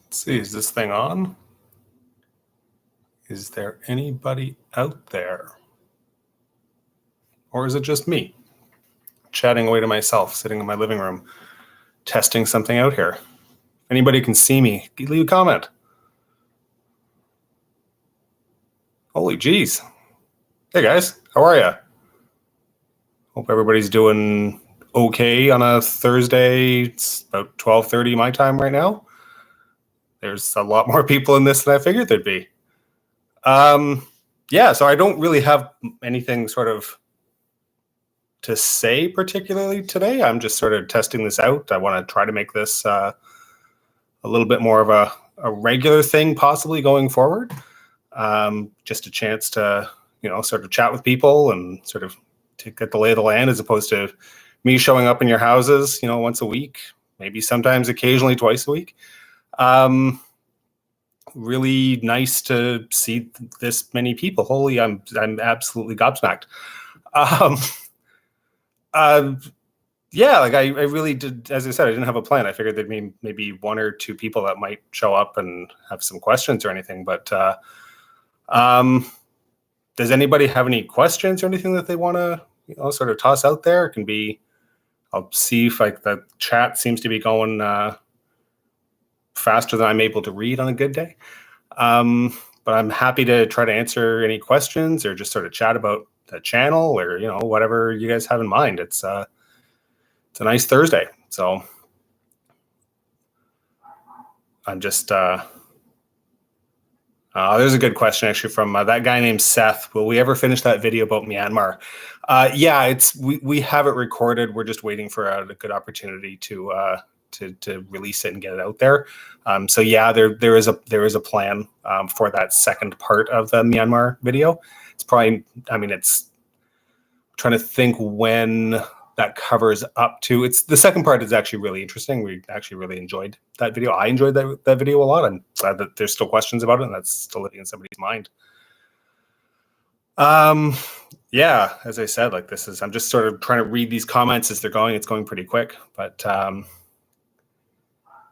Let's see, is this thing on? Is there anybody out there? Or is it just me chatting away to myself, sitting in my living room, testing something out here? If anybody can see me, leave a comment. Holy geez. Hey guys, how are you? Hope everybody's doing okay on a Thursday. It's about 12:30 my time right now. There's a lot more people in this than I figured there'd be. Yeah, so I don't really have anything sort of to say particularly today. I'm just sort of testing this out. I want to try to make this a little bit more of a regular thing possibly going forward. Just a chance to, sort of chat with people and sort of to get the lay of the land as opposed to me showing up in your houses, once a week, maybe sometimes occasionally twice a week. Really nice to see this many people. Holy, I'm absolutely gobsmacked. Yeah, like I really did. As I said, I didn't have a plan. I figured there'd be maybe one or two people that might show up and have some questions or anything. But does anybody have any questions or anything that they want to, sort of toss out there? It can be. I'll see if the chat seems to be going faster than I'm able to read on a good day. But I'm happy to try to answer any questions or just sort of chat about the channel or, whatever you guys have in mind. It's a nice Thursday. So I'm just, there's a good question actually from that guy named Seth. Will we ever finish that video about Myanmar? Yeah, we have it recorded. We're just waiting for a good opportunity to release it and get it out there. So yeah, there is a plan for that second part of the Myanmar video. It's probably, it's trying to think when that covers up to. It's the second part is actually really interesting. We actually really enjoyed that video. I enjoyed that video a lot. I'm glad that there's still questions about it and that's still living in somebody's mind. Yeah, as I said, I'm just sort of trying to read these comments as they're going. It's going pretty quick, but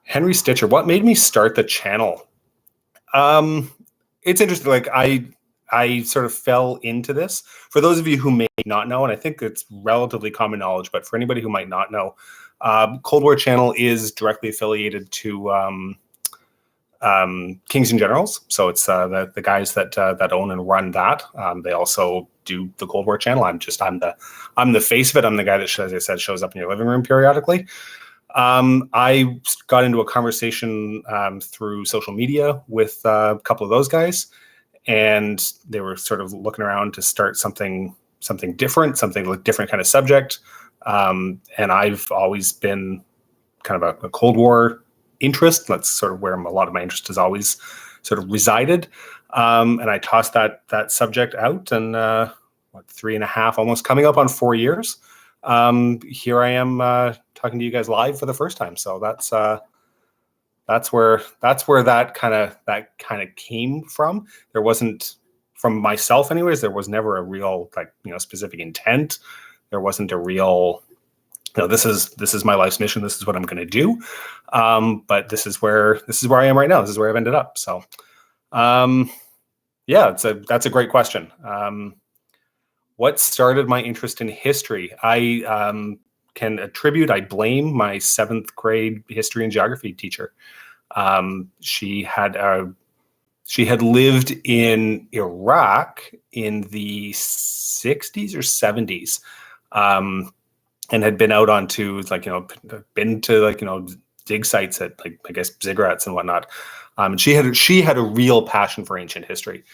Henry Stitcher, what made me start the channel? It's interesting. I sort of fell into this. For those of you who may not know, and I think it's relatively common knowledge, but for anybody who might not know, Cold War Channel is directly affiliated to Kings and Generals. So it's the guys that own and run that. They also do the Cold War Channel. I'm the face of it. I'm the guy that, as I said, shows up in your living room periodically. I got into a conversation through social media with a couple of those guys, and they were sort of looking around to start something different, something like different kind of subject. And I've always been kind of a Cold War interest. That's sort of where a lot of my interest has always sort of resided. And I tossed that subject out, and 3.5, almost coming up on 4 years. Here I am talking to you guys live for the first time. So that's where that kind of came from. There wasn't, from myself anyways, there was never a real specific intent. There wasn't a real, this is my life's mission. This is what I'm going to do. But this is where I am right now. This is where I've ended up. So, yeah, that's a great question. What started my interest in history? I I blame my 7th grade history and geography teacher. She had lived in Iraq in the 60s or 70s, and had been out onto been to dig sites at I guess ziggurats and whatnot. And she had a real passion for ancient history.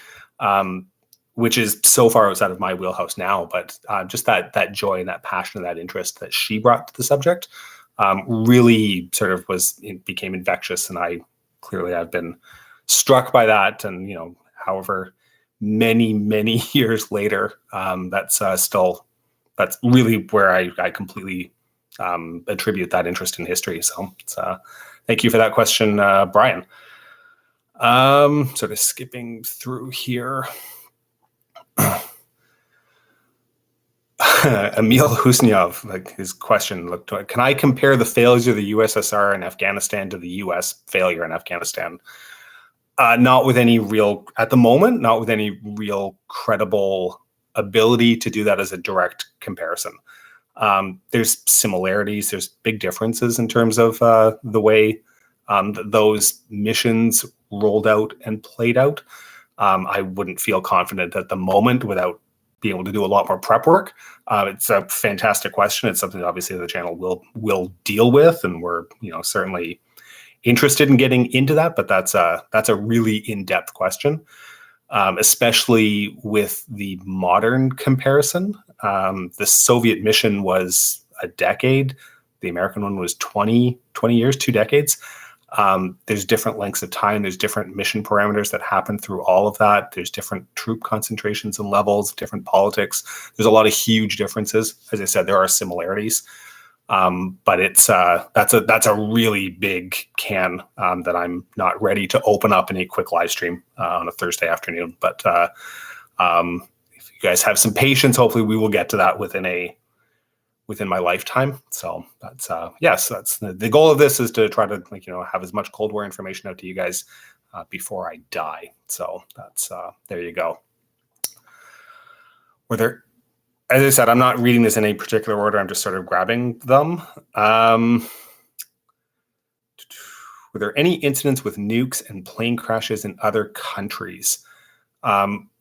Which is so far outside of my wheelhouse now, but just that joy and that passion and that interest that she brought to the subject really sort of became infectious, and I've been struck by that. And however many years later, that's really where I completely attribute that interest in history. So thank you for that question, Brian. Sort of skipping through here. Emil Husniov, like his question looked, can I compare the failures of the USSR in Afghanistan to the US failure in Afghanistan? Not with any real, at the moment, not with any real credible ability to do that as a direct comparison. There's similarities, there's big differences in terms of the way those missions rolled out and played out. I wouldn't feel confident at the moment without being able to do a lot more prep work. It's a fantastic question. It's something obviously the channel will deal with, and we're certainly interested in getting into that. But that's a really in-depth question, especially with the modern comparison. The Soviet mission was a decade. The American one was 20 years, 2 decades. There's different lengths of time. There's different mission parameters that happen through all of that. There's different troop concentrations and levels, different politics. There's a lot of huge differences. As I said, there are similarities, but it's that's a really big can that I'm not ready to open up in a quick live stream on a Thursday afternoon. But if you guys have some patience, hopefully we will get to that within my lifetime. So that's yes, that's the goal of this, is to try to have as much Cold War information out to you guys before I die. So that's there you go. Were there, as I said, I'm not reading this in any particular order. I'm just sort of grabbing them. Were there any incidents with nukes and plane crashes in other countries?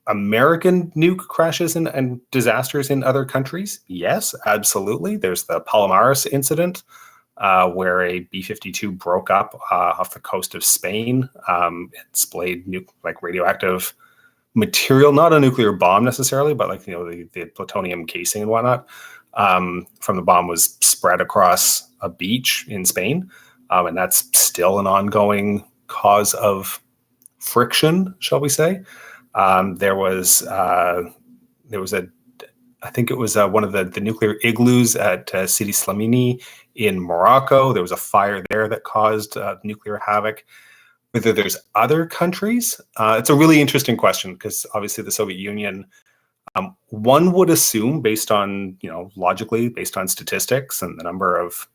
American nuke crashes and disasters in other countries? Yes, absolutely. There's the Palomares incident, where a B-52 broke up off the coast of Spain. It splayed radioactive material, not a nuclear bomb necessarily, but the plutonium casing and whatnot from the bomb was spread across a beach in Spain, and that's still an ongoing cause of friction, shall we say. There was I think it was one of the nuclear igloos at Sidi Slamini in Morocco. There was a fire there that caused nuclear havoc. Whether there's other countries, it's a really interesting question, because obviously the Soviet Union, one would assume, based on logically, based on statistics and the number of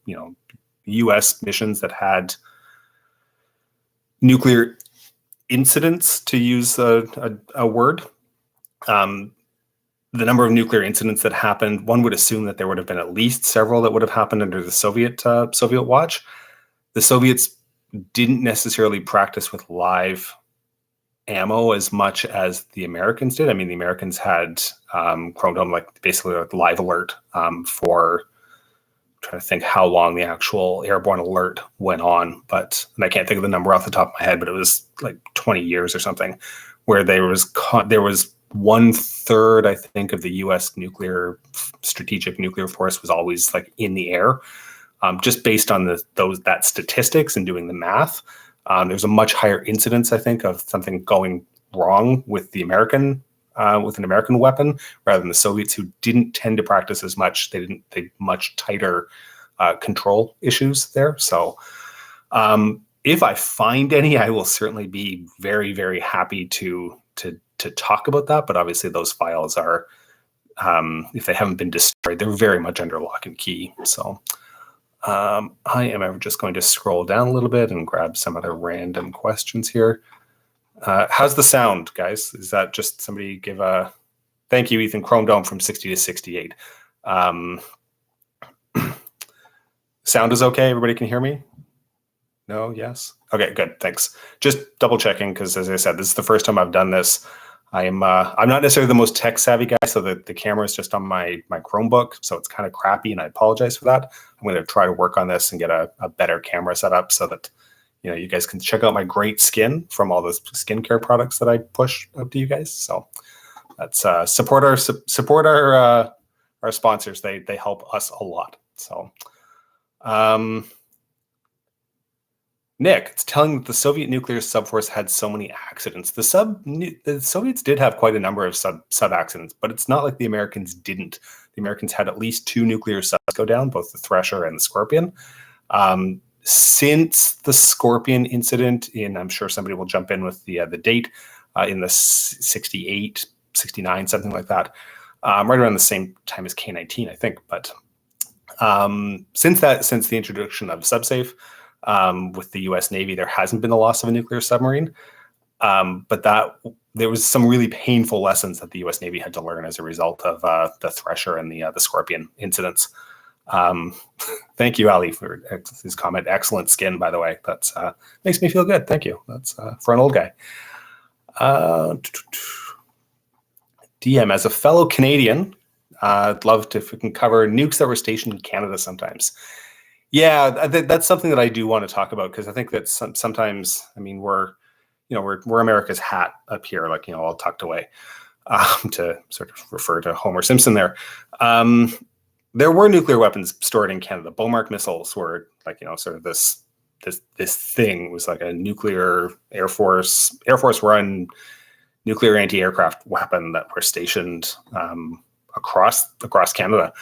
U.S. missions that had nuclear incidents, to use a word, the number of nuclear incidents that happened, one would assume that there would have been at least several that would have happened under the Soviet watch. The Soviets didn't necessarily practice with live ammo as much as the Americans did. I mean, the Americans had Chrome Dome, basically live alert for. I'm trying to think how long the actual airborne alert went on, and I can't think of the number off the top of my head, but it was like 20 years or something, where there was 1/3, I think, of the U.S. strategic nuclear force was always in the air, just based on that statistics and doing the math. There's a much higher incidence, I think, of something going wrong with the American. With an American weapon, rather than the Soviets, who didn't tend to practice as much. They much tighter control issues there. So if I find any, I will certainly be very, very happy to talk about that. But obviously those files are, if they haven't been destroyed, they're very much under lock and key. So I am just going to scroll down a little bit and grab some other random questions here. How's the sound, guys? Is that just somebody give a thank you, Ethan? Chrome Dome from 60 to 68. Sound is okay. Everybody can hear me? No? Yes? Okay, good. Thanks. Just double checking, because as I said, this is the first time I've done this. I'm not necessarily the most tech savvy guy, so the camera is just on my Chromebook, so it's kind of crappy, and I apologize for that. I'm going to try to work on this and get a better camera set up so that you guys can check out my great skin from all the skincare products that I push out to you guys. So that's support our sponsors. They help us a lot. So Nick, it's telling that the Soviet nuclear subforce had so many accidents. The Soviets did have quite a number of sub accidents, but it's not like the Americans didn't. The Americans had at least 2 nuclear subs go down, both the Thresher and the Scorpion. Since the Scorpion incident I'm sure somebody will jump in with the date, in the 68, 69, something like that. right around the same time as K-19, I think. But since the introduction of SubSafe with the U.S. Navy, there hasn't been the loss of a nuclear submarine. But there was some really painful lessons that the U.S. Navy had to learn as a result of the Thresher and the Scorpion incidents. Thank you, Ali, for his comment. Excellent skin, by the way. That's makes me feel good. Thank you. That's for an old guy. DM, as a fellow Canadian, I'd love to if we can cover nukes that were stationed in Canada sometimes. Yeah, that's something that I do want to talk about, because I think that sometimes, I mean, we're America's hat up here, like, all tucked away, to sort of refer to Homer Simpson there. There were nuclear weapons stored in Canada. Beaumark missiles were like, sort of this thing. It was like a nuclear Air Force run nuclear anti-aircraft weapon that were stationed across Canada.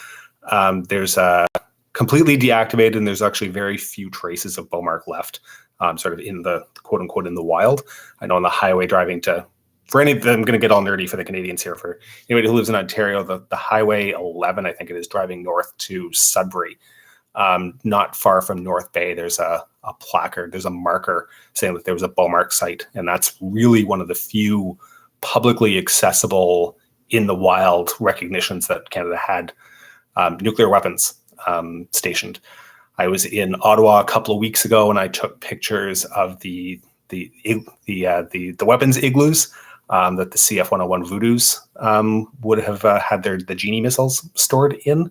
There's completely deactivated, and there's actually very few traces of Beaumark left, sort of in the quote unquote in the wild. I know on the highway driving I'm going to get all nerdy for the Canadians here. For anybody who lives in Ontario, the Highway 11, I think it is, driving north to Sudbury, not far from North Bay, there's a placard, there's a marker saying that there was a Beaumark site, and that's really one of the few publicly accessible in the wild recognitions that Canada had nuclear weapons stationed. I was in Ottawa a couple of weeks ago, and I took pictures of the weapons igloos that the CF-101 Voodoos would have had the Genie missiles stored in,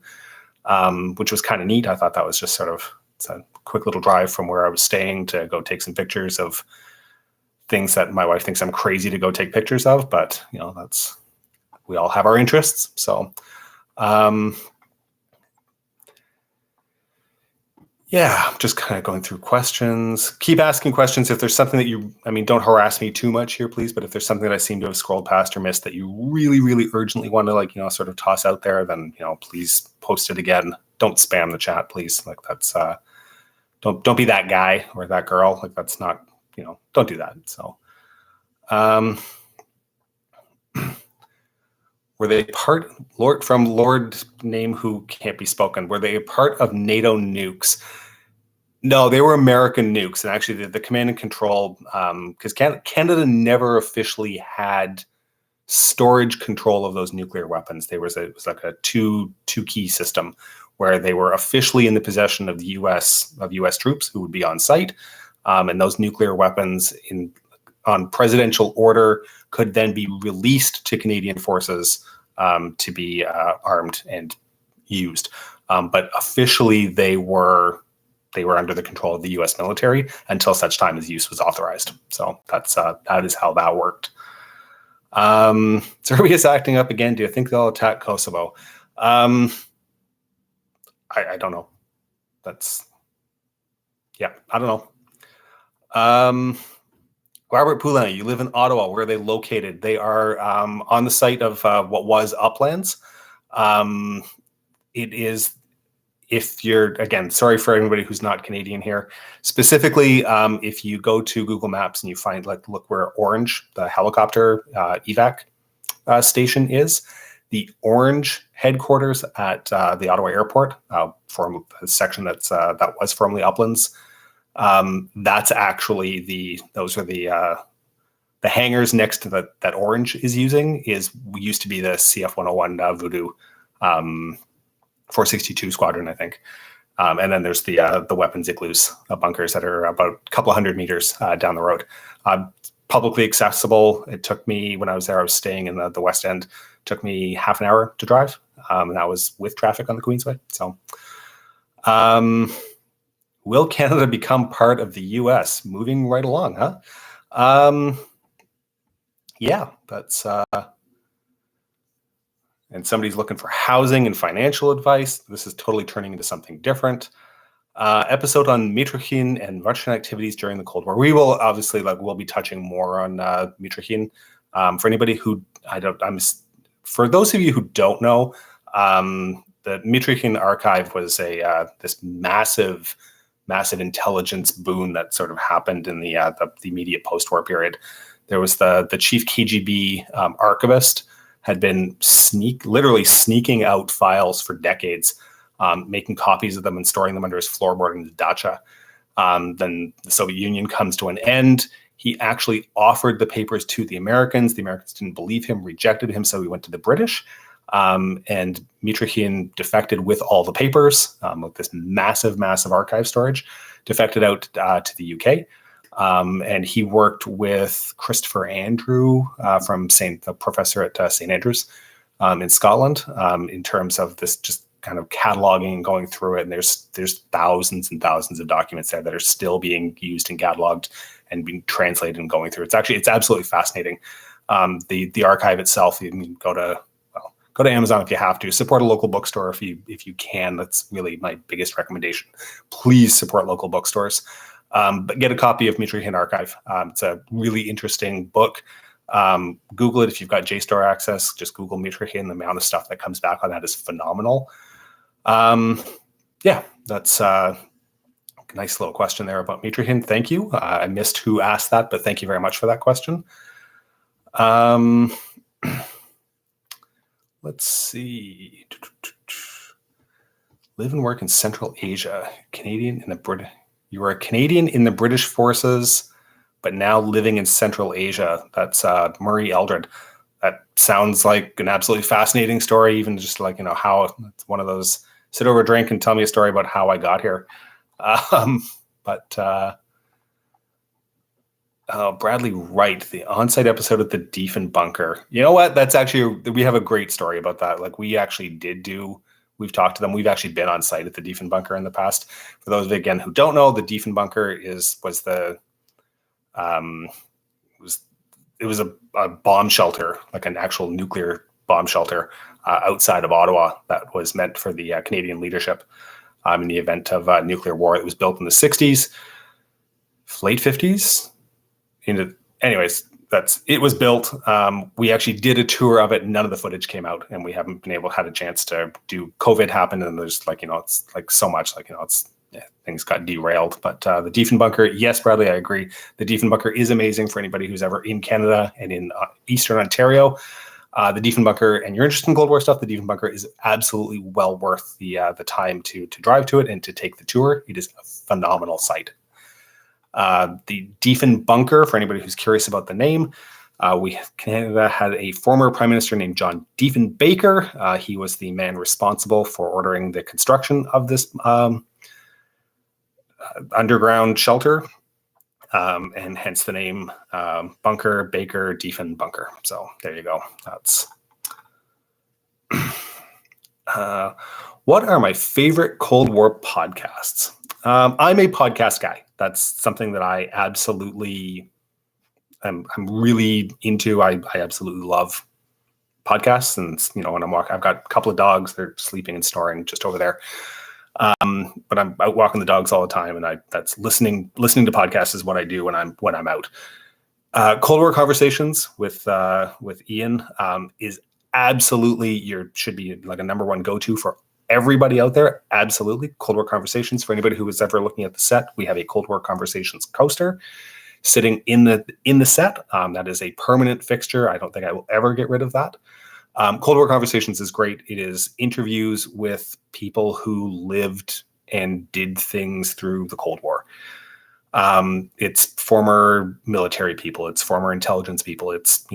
which was kind of neat. I thought that was just it's a quick little drive from where I was staying to go take some pictures of things that my wife thinks I'm crazy to go take pictures of, but we all have our interests. So yeah, just kind of going through questions. Keep asking questions. If there's something that don't harass me too much here, please. But if there's something that I seem to have scrolled past or missed that you really, really urgently want to sort of toss out there, then, please post it again. Don't spam the chat, please. Like, that's, don't be that guy or that girl. Like, that's not, don't do that. So, were they part, Lord name who can't be spoken, were they a part of NATO nukes? No, they were American nukes. And actually the command and control, because Canada never officially had storage control of those nuclear weapons. It was like a two key system where they were officially in the possession of the US troops who would be on site. And those nuclear weapons on presidential order could then be released to Canadian forces to be armed and used. But officially they were under the control of the U.S. military until such time as use was authorized. So that is how that worked. Serbia is acting up again. Do you think they'll attack Kosovo? I don't know. I don't know. Robert Poulin, you live in Ottawa. Where are they located? They are on the site of what was Uplands. It is, if you're, again, sorry for anybody who's not Canadian here, specifically, if you go to Google Maps and you find, look where Orange, the helicopter evac station is, the Orange headquarters at the Ottawa airport, from a section that was formerly Uplands, that's actually those are the hangars next to that Orange is using used to be the CF-101 Voodoo 462 squadron, I think. And then there's the weapons igloos, bunkers that are about a couple of 100 meters down the road. Publicly accessible. It took me, when I was there, I was staying in the West End, took me half an hour to drive. And that was with traffic on the Queensway. So, will Canada become part of the U.S.? Moving right along, huh? Yeah, that's... and somebody's looking for housing and financial advice. This is totally turning into something different. Episode on Mitrokhin and Russian activities during the Cold War. We will obviously we'll be touching more on Mitrokhin. For anybody who for those of you who don't know, the Mitrokhin archive was this massive intelligence boon that sort of happened in the immediate post-war period. There was the chief KGB archivist had been literally sneaking out files for decades, making copies of them and storing them under his floorboard in the dacha. Then the Soviet Union comes to an end. He actually offered the papers to the Americans. The Americans didn't believe him, rejected him, so he went to the British. And Mitrokhin defected with all the papers, with this massive, massive archive storage, defected out to the UK. And he worked with Christopher Andrew the professor at St. Andrews in Scotland, in terms of this just kind of cataloging and going through it. And there's thousands and thousands of documents there that are still being used and cataloged and being translated and going through. It's absolutely fascinating. The archive itself, you can go to Amazon if you have to. Support a local bookstore if you can. That's really my biggest recommendation. Please support local bookstores. But get a copy of Mitrokhin Archive. It's a really interesting book. Google it if you've got JSTOR access. Just Google Mitrokhin. The amount of stuff that comes back on that is phenomenal. That's a nice little question there about Mitrokhin. Thank you. I missed who asked that, but thank you very much for that question. Let's see. Live and work in Central Asia. You were a Canadian in the British forces, but now living in Central Asia. That's Murray Eldred. That sounds like an absolutely fascinating story, even just like, how it's one of those sit over a drink and tell me a story about how I got here. Bradley Wright, the on-site episode at the Diefen bunker. You know what? We have a great story about that. Like we've talked to them. We've actually been on site at the Diefen bunker in the past. For those of you, again, who don't know, the Diefen bunker was a bomb shelter, like an actual nuclear bomb shelter outside of Ottawa that was meant for the Canadian leadership in the event of nuclear war. It was built in the 60s, late 50s. Anyways, it was built. We actually did a tour of it. None of the footage came out, and we haven't had a chance to do. COVID happened, and there's it's like so much things got derailed. But the Diefen bunker, yes, Bradley, I agree. The Diefen bunker is amazing for anybody who's ever in Canada and in Eastern Ontario. The Diefen bunker, and you're interested in Cold War stuff, the Diefen bunker is absolutely well worth the time to drive to it and to take the tour. It is a phenomenal site. The Diefen bunker, for anybody who's curious about the name, Canada had a former prime minister named John Diefenbaker. He was the man responsible for ordering the construction of this underground shelter, and hence the name Bunker Baker Diefen bunker. So there you go. That's what are my favorite Cold War podcasts? I'm a podcast guy. That's something that I absolutely I'm really into. I absolutely love podcasts, and when I'm walking, I've got a couple of dogs. They're sleeping and snoring just over there. But I'm out walking the dogs all the time, and that's listening to podcasts is what I do when I'm out. Cold War Conversations with Ian is absolutely should be like a number one go-to for everybody out there. Absolutely. Cold War Conversations, for anybody who is ever looking at the set, we have a Cold War Conversations coaster sitting in the set. That is a permanent fixture. I don't think I will ever get rid of that. Cold War Conversations is great. It is interviews with people who lived and did things through the Cold War. It's former military people. It's former intelligence people. It's,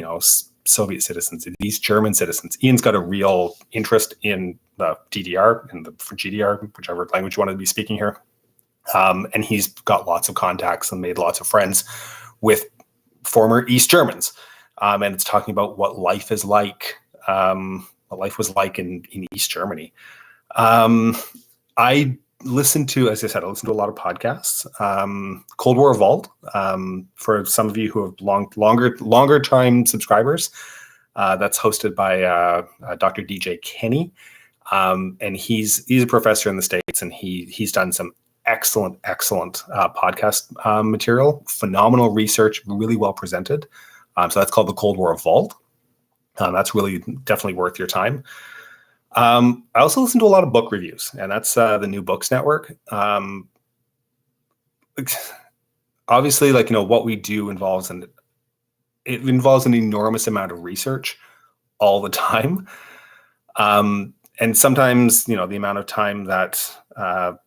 Soviet citizens, these German citizens. Ian's got a real interest in the DDR and the GDR, whichever language you want to be speaking here. And he's got lots of contacts and made lots of friends with former East Germans. And it's talking about what life is like, what life was like in East Germany. I listen to, as I said, I listen to a lot of podcasts. Cold War Vault, for some of you who have longer time subscribers, that's hosted by Dr. DJ Kenny. And he's a professor in the States, and he's done some excellent podcast material, phenomenal research, really well presented. So that's called the Cold War Vault. That's really definitely worth your time. I also listen to a lot of book reviews, and that's the New Books Network. Obviously, what we do involves an enormous amount of research all the time. And sometimes, the amount of time that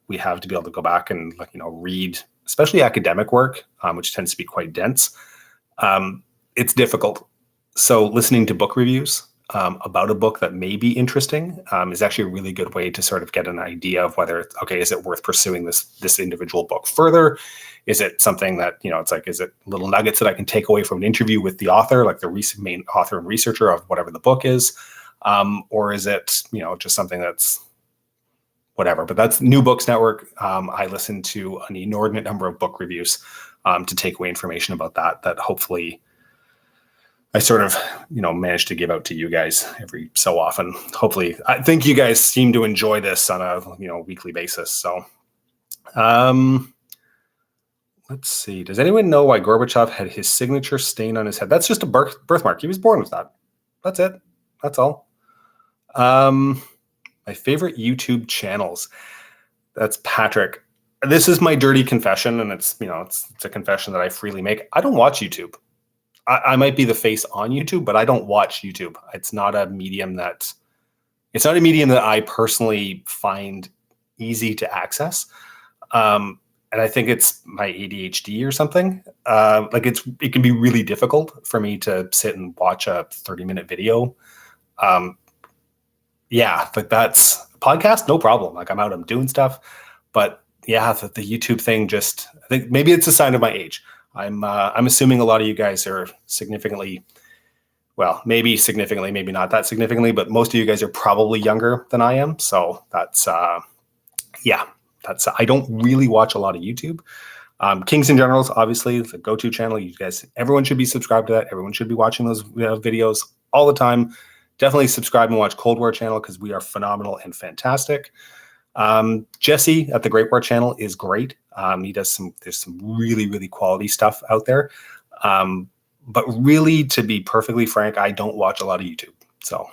we have to be able to go back and read, especially academic work, which tends to be quite dense, it's difficult. So listening to book reviews about a book that may be interesting is actually a really good way to sort of get an idea of whether, is it worth pursuing this individual book further? Is it something that, is it little nuggets that I can take away from an interview with the author, like the main author and researcher of whatever the book is? Or is it, just something that's whatever? But that's New Books Network. I listen to an inordinate number of book reviews to take away information about that hopefully I sort of, manage to give out to you guys every so often. Hopefully, I think you guys seem to enjoy this on a, weekly basis. So, let's see. Does anyone know why Gorbachev had his signature stain on his head? That's just a birthmark. He was born with that. That's it. That's all. My favorite YouTube channels. That's Patrick. This is my dirty confession, and it's a confession that I freely make. I don't watch YouTube. I might be the face on YouTube, but I don't watch YouTube. It's not a medium that I personally find easy to access. And I think it's my ADHD or something. It can be really difficult for me to sit and watch a 30-minute video. That's a podcast, no problem. I'm out, I'm doing stuff. But yeah, the YouTube thing, I think maybe it's a sign of my age. I'm assuming a lot of you guys are significantly, maybe significantly, maybe not that significantly, but most of you guys are probably younger than I am. So that's, I don't really watch a lot of YouTube. Kings and Generals, obviously, the go-to channel. You guys, everyone should be subscribed to that. Everyone should be watching those videos all the time. Definitely subscribe and watch Cold War channel because we are phenomenal and fantastic. Jesse at the Great War channel is great. There's some really, really quality stuff out there. But really, to be perfectly frank, I don't watch a lot of YouTube. So,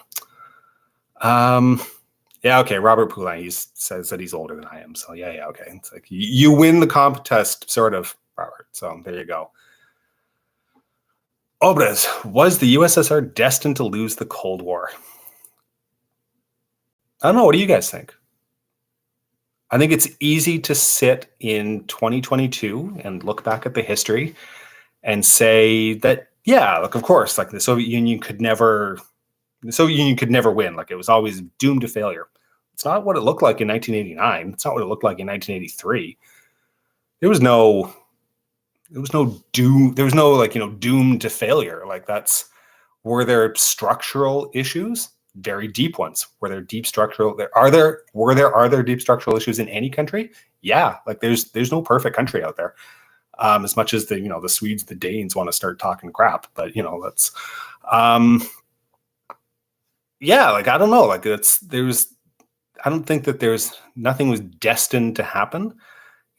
okay. Robert Poulain, he says that he's older than I am. So yeah, okay. It's like you win the contest, sort of, Robert. So there you go. Obres, was the USSR destined to lose the Cold War? I don't know. What do you guys think? I think it's easy to sit in 2022 and look back at the history and say that, of course, the Soviet Union could never win. It was always doomed to failure. It's not what it looked like in 1989. It's not what it looked like in 1983. There was no doom. There was no doomed to failure. Were there structural issues? Very deep ones. Were there deep structural? Are there deep structural issues in any country? Yeah, there's no perfect country out there. As much as the Swedes, the Danes want to start talking crap, but that's I don't know. I don't think that nothing was destined to happen.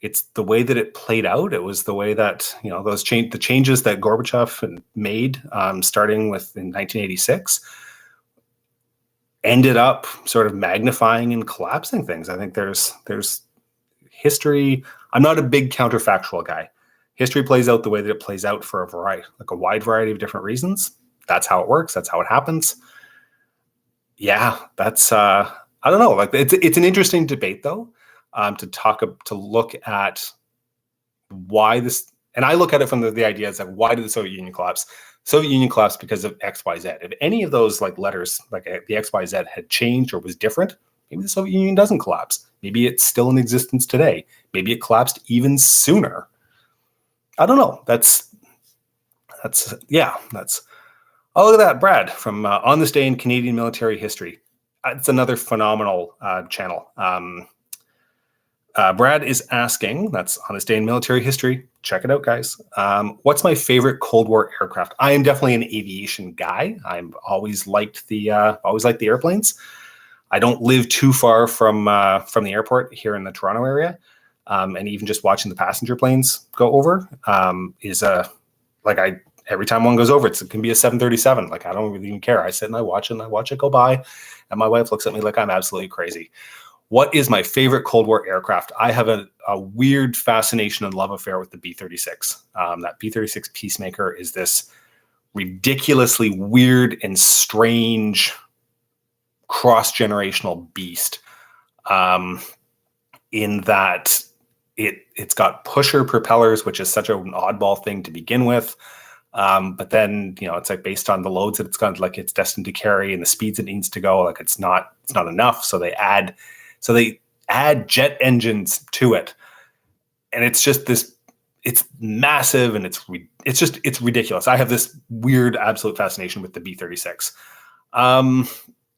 It's the way that it played out. It was the way that the changes that Gorbachev made, starting with in 1986. Ended up sort of magnifying and collapsing things. I think there's history. I'm not a big counterfactual guy. History plays out the way that it plays out for a wide variety of different reasons. That's how it works. That's how it happens. Yeah, that's I don't know. It's an interesting debate though, to look at why this. And I look at it from the idea is why did the Soviet Union collapse? Soviet Union collapsed because of X, Y, Z. If any of those letters, the X, Y, Z had changed or was different, maybe the Soviet Union doesn't collapse. Maybe it's still in existence today. Maybe it collapsed even sooner. I don't know. That's oh, look at that, Brad from On This Day in Canadian Military History. It's another phenomenal channel. Brad is asking, that's On This Day in Military History. Check it out, guys. What's my favorite Cold War aircraft? I am definitely an aviation guy. I've always liked the airplanes. I don't live too far from the airport here in the Toronto area, and even just watching the passenger planes go over every time one goes over, it can be a 737. I don't really even care. I sit and I watch it go by, and my wife looks at me like I'm absolutely crazy. What is my favorite Cold War aircraft? I have a weird fascination and love affair with the B-36. That B-36 Peacemaker is this ridiculously weird and strange cross-generational beast, in that it's got pusher propellers, which is such an oddball thing to begin with. But then, it's like based on the loads that it's got, like it's destined to carry and the speeds it needs to go, like it's not enough. So they add jet engines to it. And it's just it's massive and it's ridiculous. I have this weird, absolute fascination with the B-36.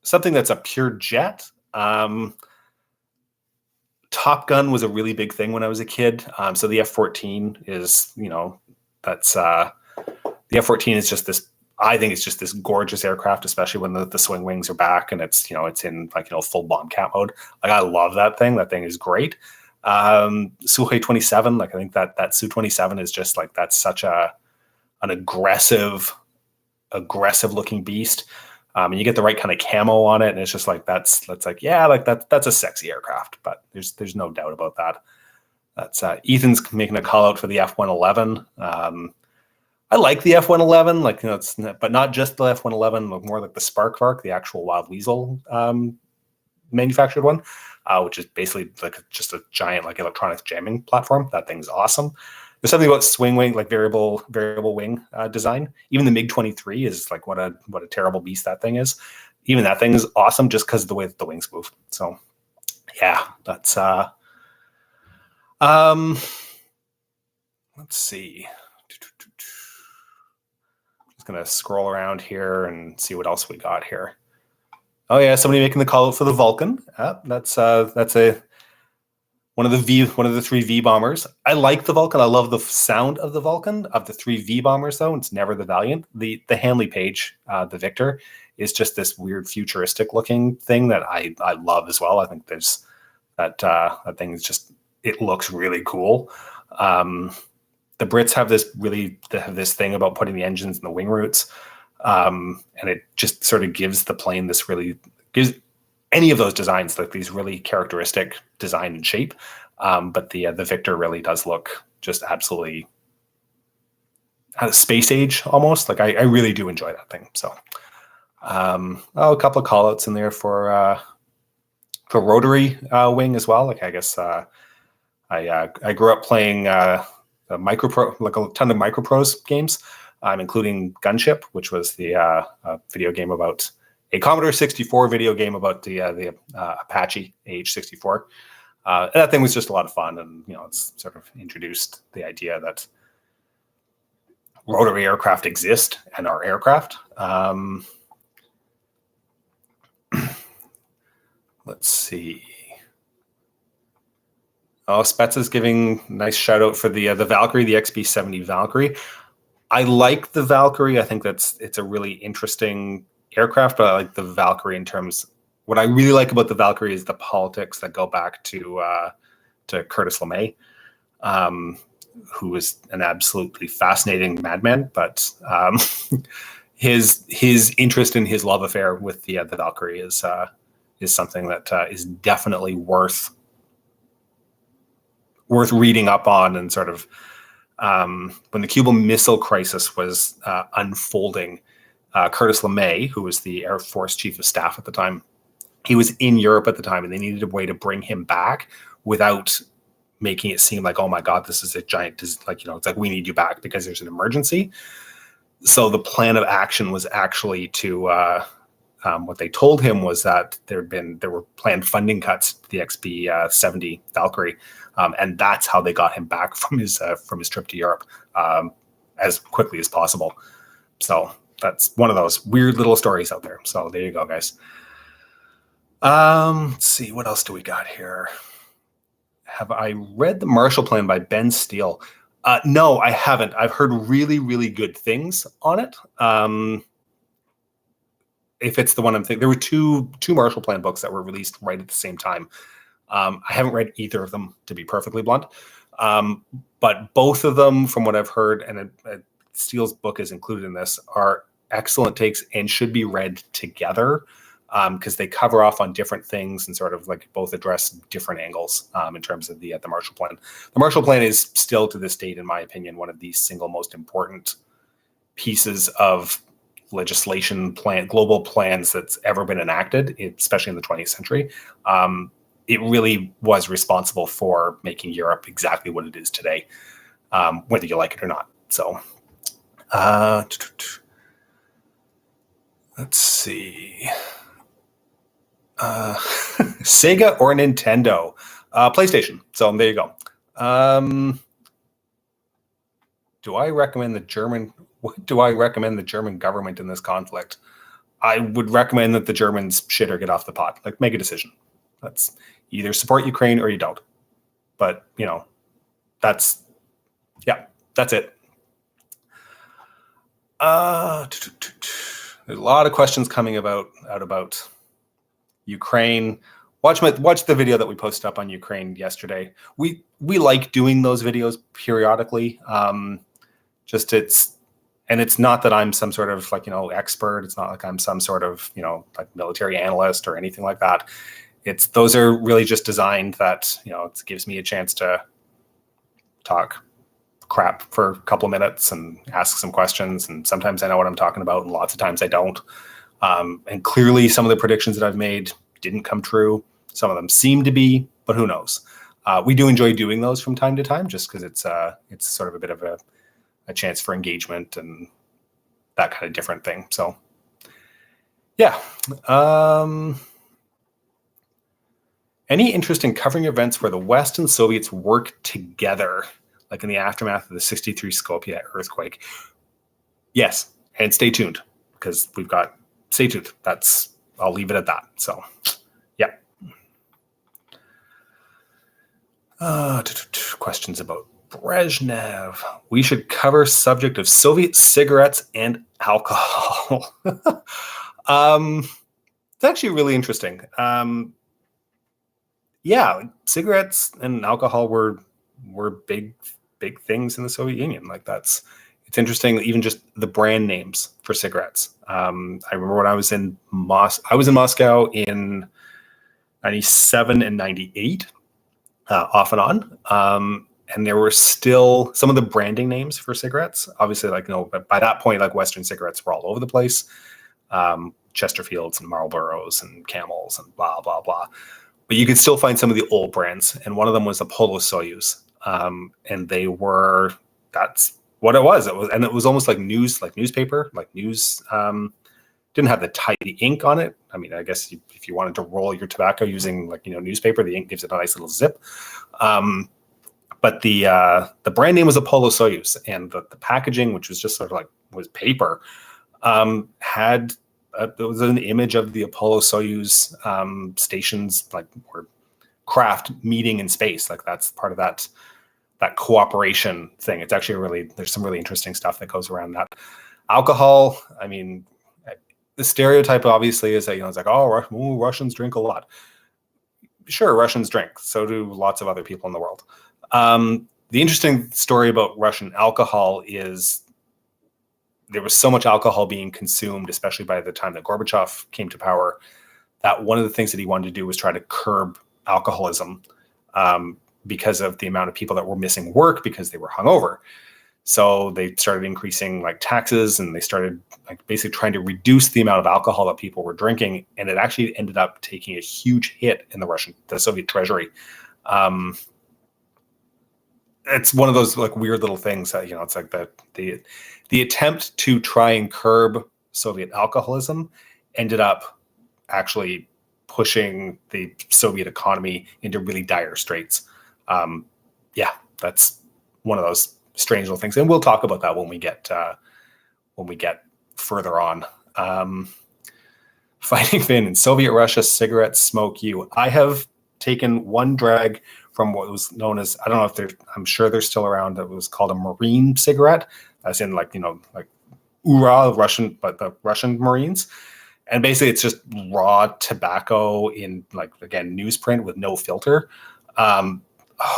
Something that's a pure jet. Top Gun was a really big thing when I was a kid. So the F-14 is, that's the F-14 is just this. I think it's just this gorgeous aircraft, especially when the swing wings are back and it's it's in full bomb cat mode. Like I love that thing. That thing is great. Sukhoi 27, like I think that Su-27 is just like that's such an aggressive looking beast. And you get the right kind of camo on it, and it's just like that's a sexy aircraft. But there's no doubt about that. That's Ethan's making a call out for the F-111. I like the F-111, but not just the F-111, more like the Spark Vark, the actual Wild Weasel manufactured one, which is basically just a giant electronics jamming platform. That thing's awesome. There's something about swing wing, variable wing design. Even the MiG-23 is what a terrible beast that thing is. Even that thing is awesome just because of the way that the wings move. So yeah, that's let's see. Just gonna scroll around here and see what else we got here. Oh yeah, somebody making the call out for the Vulcan. That's one of the three V bombers. I like the Vulcan. I love the sound of the Vulcan. Of the three V bombers, though, it's never the Valiant. The Handley Page, the Victor, is just this weird futuristic looking thing that I love as well. I think there's that thing is just, it looks really cool. The Brits have this thing about putting the engines in the wing roots, and it just sort of gives the plane gives any of those designs these really characteristic design and shape. But the Victor really does look just absolutely space age almost. I really do enjoy that thing. So a couple of call outs in there for rotary wing as well. I guess I grew up playing a ton of Microprose games, including Gunship, which was the video game about a Commodore 64 video game about the Apache AH-64. And that thing was just a lot of fun, and it's sort of introduced the idea that rotary aircraft exist and are aircraft. Let's see. Oh, Spetz is giving nice shout out for the Valkyrie, the XB-70 Valkyrie. I like the Valkyrie. I think it's a really interesting aircraft, but I like the Valkyrie in terms. What I really like about the Valkyrie is the politics that go back to Curtis LeMay, who was an absolutely fascinating madman. But his interest in his love affair with the Valkyrie is something that is definitely worth reading up on, and sort of when the Cuban Missile Crisis was unfolding. Curtis LeMay, who was the Air Force Chief of Staff at the time, he was in Europe at the time, and they needed a way to bring him back without making it seem like, oh my God, this is a giant, it's like we need you back because there's an emergency. So the plan of action was actually to, what they told him was that there were planned funding cuts to the XB-70 Valkyrie, and that's how they got him back from his trip to Europe as quickly as possible. So that's one of those weird little stories out there. So there you go, guys. Let's see, what else do we got here? Have I read The Marshall Plan by Ben Steele? No, I haven't. I've heard really, really good things on it. If it's the one I'm thinking, there were two Marshall Plan books that were released right at the same time. I haven't read either of them, to be perfectly blunt. But both of them, from what I've heard, and Steele's book is included in this, are excellent takes and should be read together, because they cover off on different things and sort of both address different angles in terms of the Marshall Plan. The Marshall Plan is still, to this date, in my opinion, one of the single most important pieces of legislation global plans that's ever been enacted, especially in the 20th century. It really was responsible for making Europe exactly what it is today, whether you like it or not. So let's see. Sega or Nintendo? PlayStation. So there you go. Do I recommend the German? What do I recommend the German government in this conflict? I would recommend that the Germans shit or get off the pot. Like, make a decision. That's either support Ukraine or you don't. But that's it. There's a lot of questions coming about Ukraine. Watch the video that we posted up on Ukraine yesterday. We like doing those videos periodically. It's not that I'm some sort of expert. It's not like I'm some sort of like military analyst or anything like that. Those are really just designed that it gives me a chance to talk crap for a couple of minutes and ask some questions. And sometimes I know what I'm talking about, and lots of times I don't. And clearly, some of the predictions that I've made didn't come true. Some of them seem to be, but who knows? We do enjoy doing those from time to time, just because it's sort of a bit of a chance for engagement and that kind of different thing. So, yeah. Any interest in covering events where the West and Soviets work together, like in the aftermath of the '63 Skopje earthquake? Yes, and stay tuned, because we've got stay tuned. I'll leave it at that. So, yeah. Questions about Brezhnev. We should cover subject of Soviet cigarettes and alcohol. It's actually really interesting. Yeah, cigarettes and alcohol were big things in the Soviet Union. It's interesting, even just the brand names for cigarettes. I remember when I was in Moscow in 97 and 98, off and on. And there were still some of the branding names for cigarettes. Obviously, but by that point, Western cigarettes were all over the place. Chesterfields and Marlboros and Camels and blah, blah, blah. But you could still find some of the old brands. And one of them was Apollo Soyuz. And that's what it was. And it was almost like newspaper, news. Didn't have the ink on it. I mean, I guess if you wanted to roll your tobacco using newspaper, the ink gives it a nice little zip. But the brand name was Apollo Soyuz, and the packaging, which was just sort of was paper, there was an image of the Apollo Soyuz stations, or craft meeting in space. That's part of that cooperation thing. It's actually there's some really interesting stuff that goes around that. Alcohol, I mean, the stereotype obviously is that Russians drink a lot. Sure, Russians drink. So do lots of other people in the world. The interesting story about Russian alcohol is there was so much alcohol being consumed, especially by the time that Gorbachev came to power, that one of the things that he wanted to do was try to curb alcoholism, because of the amount of people that were missing work because they were hungover. So they started increasing taxes, and they started basically trying to reduce the amount of alcohol that people were drinking. And it actually ended up taking a huge hit in the Soviet treasury. It's one of those weird little things that, it's the attempt to try and curb Soviet alcoholism ended up actually pushing the Soviet economy into really dire straits. That's one of those strange little things. And we'll talk about that when we get further on. Fighting Finn, in Soviet Russia, cigarettes smoke you. I have taken one drag from what was known as, I don't know if I'm sure they're still around, that was called a Marine cigarette, as in Ura, Russian, but the Russian Marines. And basically it's just raw tobacco in again, newsprint with no filter.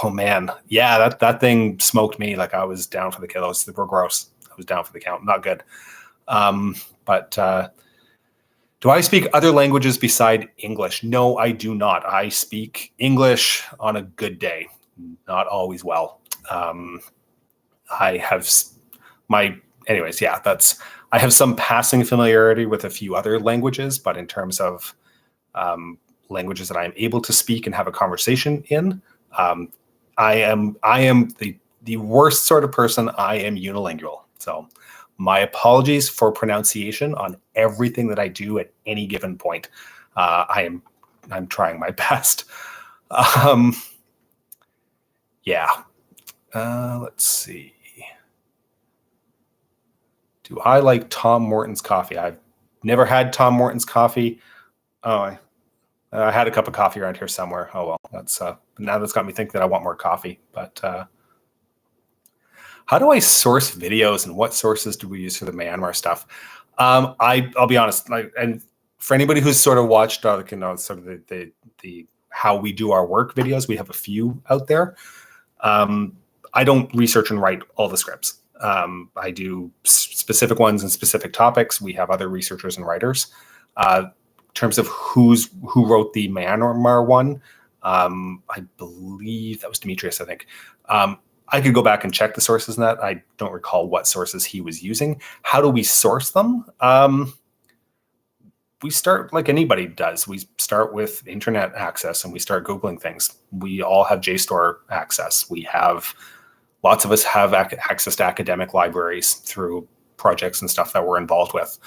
Oh man. Yeah, that thing smoked me. I was down for the kill. It was super gross. I was down for the count. Not good. Do I speak other languages beside English? No, I do not. I speak English on a good day, not always well. I have my anyways, yeah, I have some passing familiarity with a few other languages, but in terms of languages that I'm able to speak and have a conversation in, I am the worst sort of person. I am unilingual. So my apologies for pronunciation on everything that I do at any given point. I'm trying my best. Yeah. Let's see. Do I like Tom Morton's coffee? I've never had Tom Morton's coffee. Oh, I had a cup of coffee around here somewhere. Oh well, now that's got me thinking that I want more coffee. But how do I source videos, and what sources do we use for the Myanmar stuff? I'll be honest, and for anybody who's sort of watched, sort of the how we do our work videos, we have a few out there. I don't research and write all the scripts. I do specific ones and specific topics. We have other researchers and writers. In terms of who wrote the Myanmar one, I believe that was Demetrius, I think. I could go back and check the sources in that. I don't recall what sources he was using. How do we source them? We start like anybody does. We start with internet access and we start Googling things. We all have JSTOR access. Lots of us have access to academic libraries through projects and stuff that we're involved with.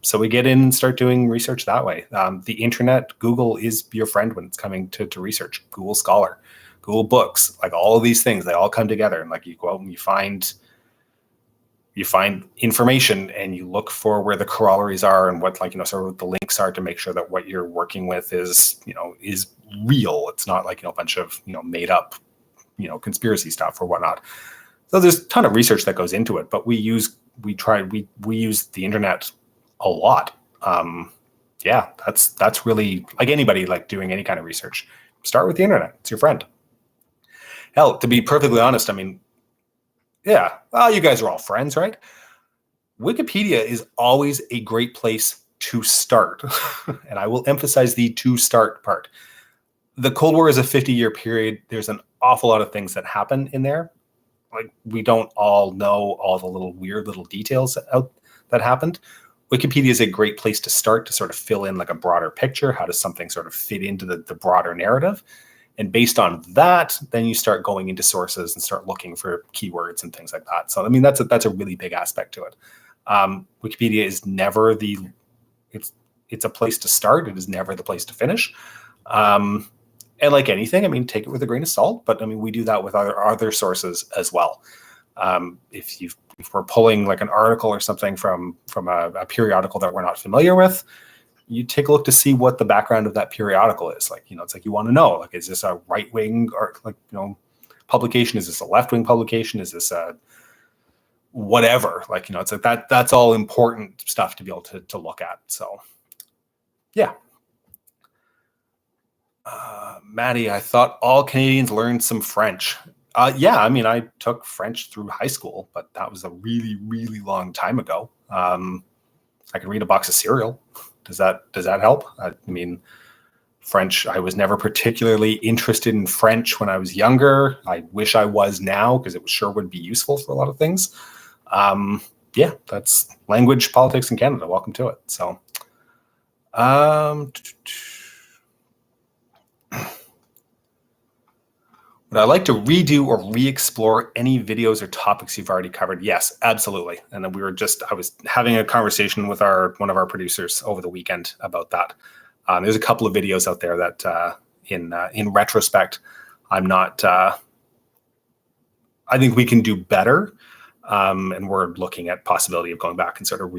So we get in and start doing research that way. The internet, Google is your friend when it's coming to research. Google Scholar, Google Books, like all of these things, they all come together. And like you go out and you find information and you look for where the corollaries are and what, sort of the links are to make sure that what you're working with is real. It's not like, a bunch of, made up, conspiracy stuff or whatnot. So there's a ton of research that goes into it, but we use the internet a lot. Yeah, that's really like anybody like doing any kind of research. Start with the internet. It's your friend. Hell, to be perfectly honest, I mean, yeah, well, you guys are all friends, right? Wikipedia is always a great place to start. And I will emphasize the to start part. The Cold War is a 50-year period. There's an awful lot of things that happen in there. Like we don't all know all the little weird little details that happened. Wikipedia is a great place to start to sort of fill in like a broader picture. How does something sort of fit into the broader narrative? And based on that, then you start going into sources and start looking for keywords and things like that. So, I mean, that's a really big aspect to it. Wikipedia is never it's a place to start. It is never the place to finish. And like anything, I mean, take it with a grain of salt. But I mean, we do that with other sources as well. If we're pulling like an article or something from a periodical that we're not familiar with, you take a look to see what the background of that periodical is. Like, it's like you want to know, like, is this a right-wing or publication? Is this a left-wing publication? Is this a whatever? Like, it's like that's all important stuff to be able to look at. So, yeah. Maddie, I thought all Canadians learned some French. Yeah, I mean, I took French through high school, but that was a really, really long time ago. I could read a box of cereal. Does that help? I mean, French, I was never particularly interested in French when I was younger. I wish I was now because it sure would be useful for a lot of things. Yeah, that's language, politics in Canada. Welcome to it. So, would I like to redo or re-explore any videos or topics you've already covered? Yes, absolutely. And then I was having a conversation with one of our producers over the weekend about that. There's a couple of videos out there that in retrospect, I'm not, I think we can do better. And we're looking at possibility of going back and sort of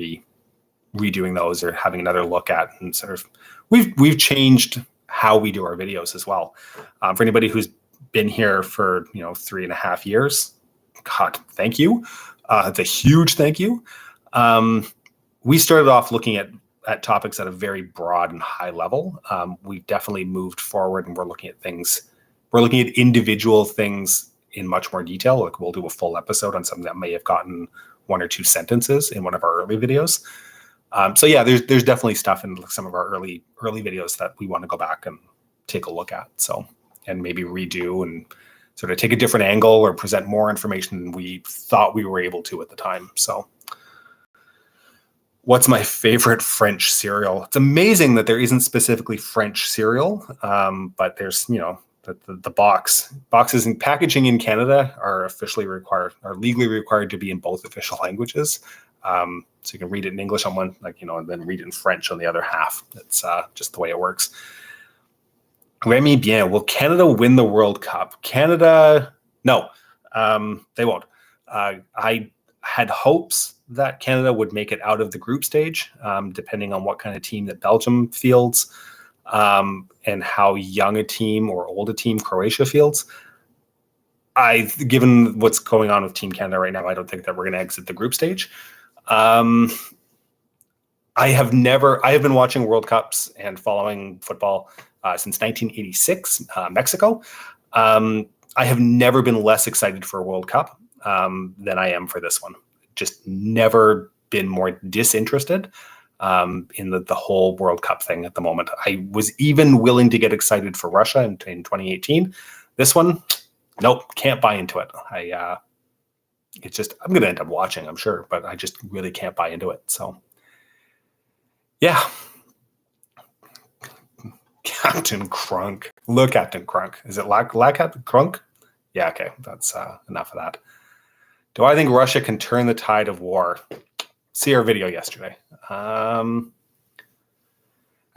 redoing those or having another look at, and sort of, we've changed how we do our videos as well. For anybody who's been here for 3.5 years, God, thank you. It's a huge thank you. We started off looking at topics at a very broad and high level. We definitely moved forward, and we're looking at individual things in much more detail. Like we'll do a full episode on something that may have gotten one or two sentences in one of our early videos. So yeah, there's definitely stuff in some of our early videos that we want to go back and take a look at. So, and maybe redo and sort of take a different angle or present more information than we thought we were able to at the time. So what's my favorite French cereal? It's amazing that there isn't specifically French cereal, but there's, the boxes and packaging in Canada are legally required to be in both official languages. So you can read it in English on one, and then read it in French on the other half. It's just the way it works. Remy bien. Will Canada win the World Cup? Canada, no, they won't. I had hopes that Canada would make it out of the group stage, depending on what kind of team that Belgium fields, and how young a team or old a team Croatia fields. Given what's going on with Team Canada right now, I don't think that we're going to exit the group stage. I have been watching World Cups and following football since 1986, Mexico. I have never been less excited for a World Cup than I am for this one. Just never been more disinterested in the whole World Cup thing at the moment. I was even willing to get excited for Russia in 2018. This one, nope, can't buy into it. I'm going to end up watching, I'm sure, but I just really can't buy into it. So, yeah. Captain Crunk. Look, Captain Crunk. Is it Captain Crunk? Yeah, okay. That's enough of that. Do I think Russia can turn the tide of war? See our video yesterday. As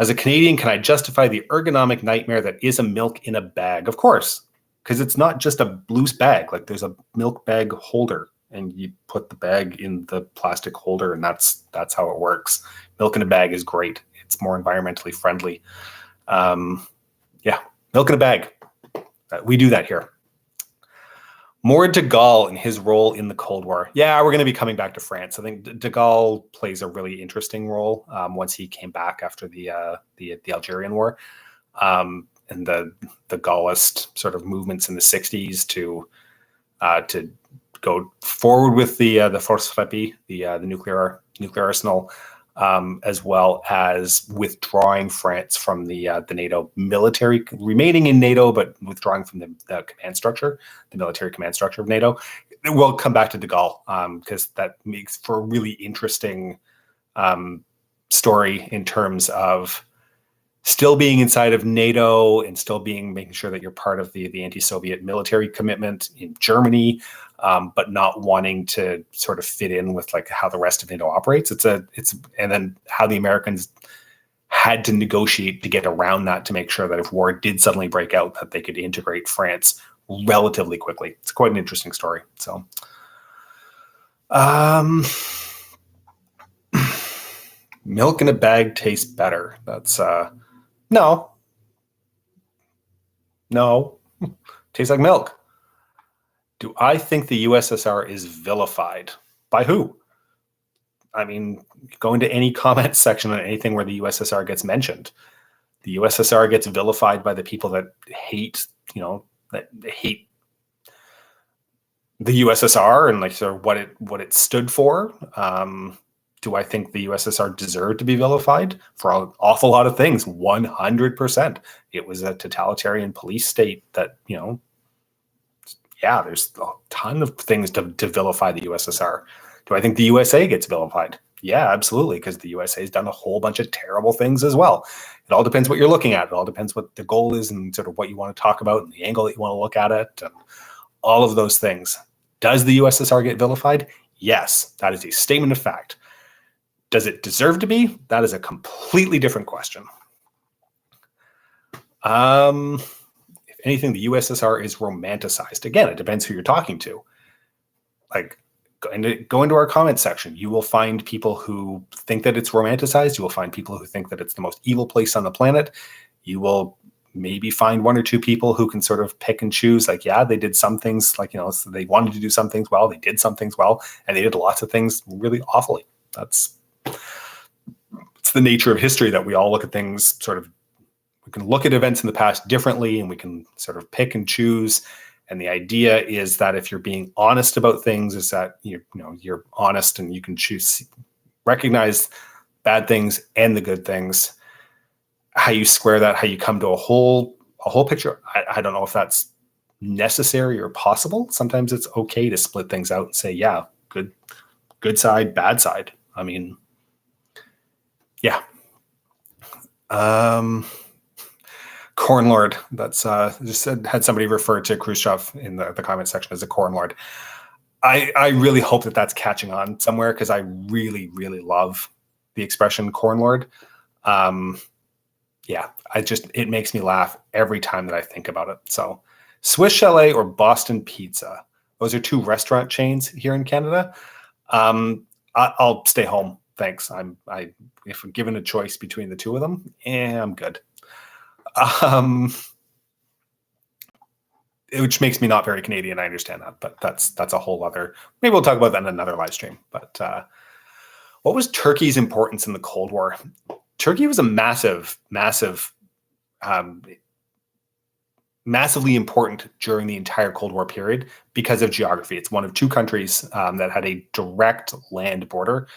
a Canadian, can I justify the ergonomic nightmare that is a milk in a bag? Of course, because it's not just a loose bag. Like, there's a milk bag holder, and you put the bag in the plastic holder, and that's how it works. Milk in a bag is great. It's more environmentally friendly. Yeah, milk in a bag. We do that here. More de Gaulle and his role in the Cold War. Yeah, we're going to be coming back to France. I think de Gaulle plays a really interesting role once he came back after the Algerian War, and the Gaullist sort of movements in the 60s to go forward with the Force Frappée, the nuclear arsenal, as well as withdrawing France from the NATO military, remaining in NATO, but withdrawing from the command structure, the military command structure of NATO. We'll come back to de Gaulle because that makes for a really interesting story in terms of still being inside of NATO and still making sure that you're part of the anti-Soviet military commitment in Germany, but not wanting to sort of fit in with like how the rest of NATO operates. And then how the Americans had to negotiate to get around that to make sure that if war did suddenly break out, that they could integrate France relatively quickly. It's quite an interesting story. So, milk in a bag tastes better. That's no. Tastes like milk. Do I think the USSR is vilified? By who? I mean, go into any comment section on anything where the USSR gets mentioned. The USSR gets vilified by the people that hate, that hate the USSR and like sort of what it stood for. Do I think the USSR deserved to be vilified? For an awful lot of things, 100%. It was a totalitarian police state that, there's a ton of things to vilify the USSR. Do I think the USA gets vilified? Yeah, absolutely, because the USA has done a whole bunch of terrible things as well. It all depends what you're looking at. It all depends what the goal is and sort of what you want to talk about and the angle that you want to look at it and all of those things. Does the USSR get vilified? Yes, that is a statement of fact. Does it deserve to be? That is a completely different question. If anything, the USSR is romanticized. Again, it depends who you're talking to. Like, go into our comment section. You will find people who think that it's romanticized. You will find people who think that it's the most evil place on the planet. You will maybe find one or two people who can sort of pick and choose. Like, yeah, they did some things, like, so they wanted to do some things well. They did some things well, and they did lots of things really awfully. It's the nature of history that we all look at things sort of, we can look at events in the past differently and we can sort of pick and choose. And the idea is that if you're being honest about things, is that you're honest and you can recognize bad things and the good things. How you square that, how you come to a whole picture, I don't know if that's necessary or possible. Sometimes it's okay to split things out and say, yeah, good side, bad side. I mean, yeah. Corn Lord. That's just had somebody refer to Khrushchev in the comment section as a corn lord. I really hope that that's catching on somewhere, because I really, really love the expression corn lord. Yeah, it makes me laugh every time that I think about it. So Swiss Chalet or Boston Pizza. Those are two restaurant chains here in Canada. I'll stay home. Thanks. If I'm given a choice between the two of them, I'm good. Which makes me not very Canadian. I understand that, but that's a whole other. Maybe we'll talk about that in another live stream. But what was Turkey's importance in the Cold War? Turkey was a massively important during the entire Cold War period because of geography. It's one of two countries that had a direct land border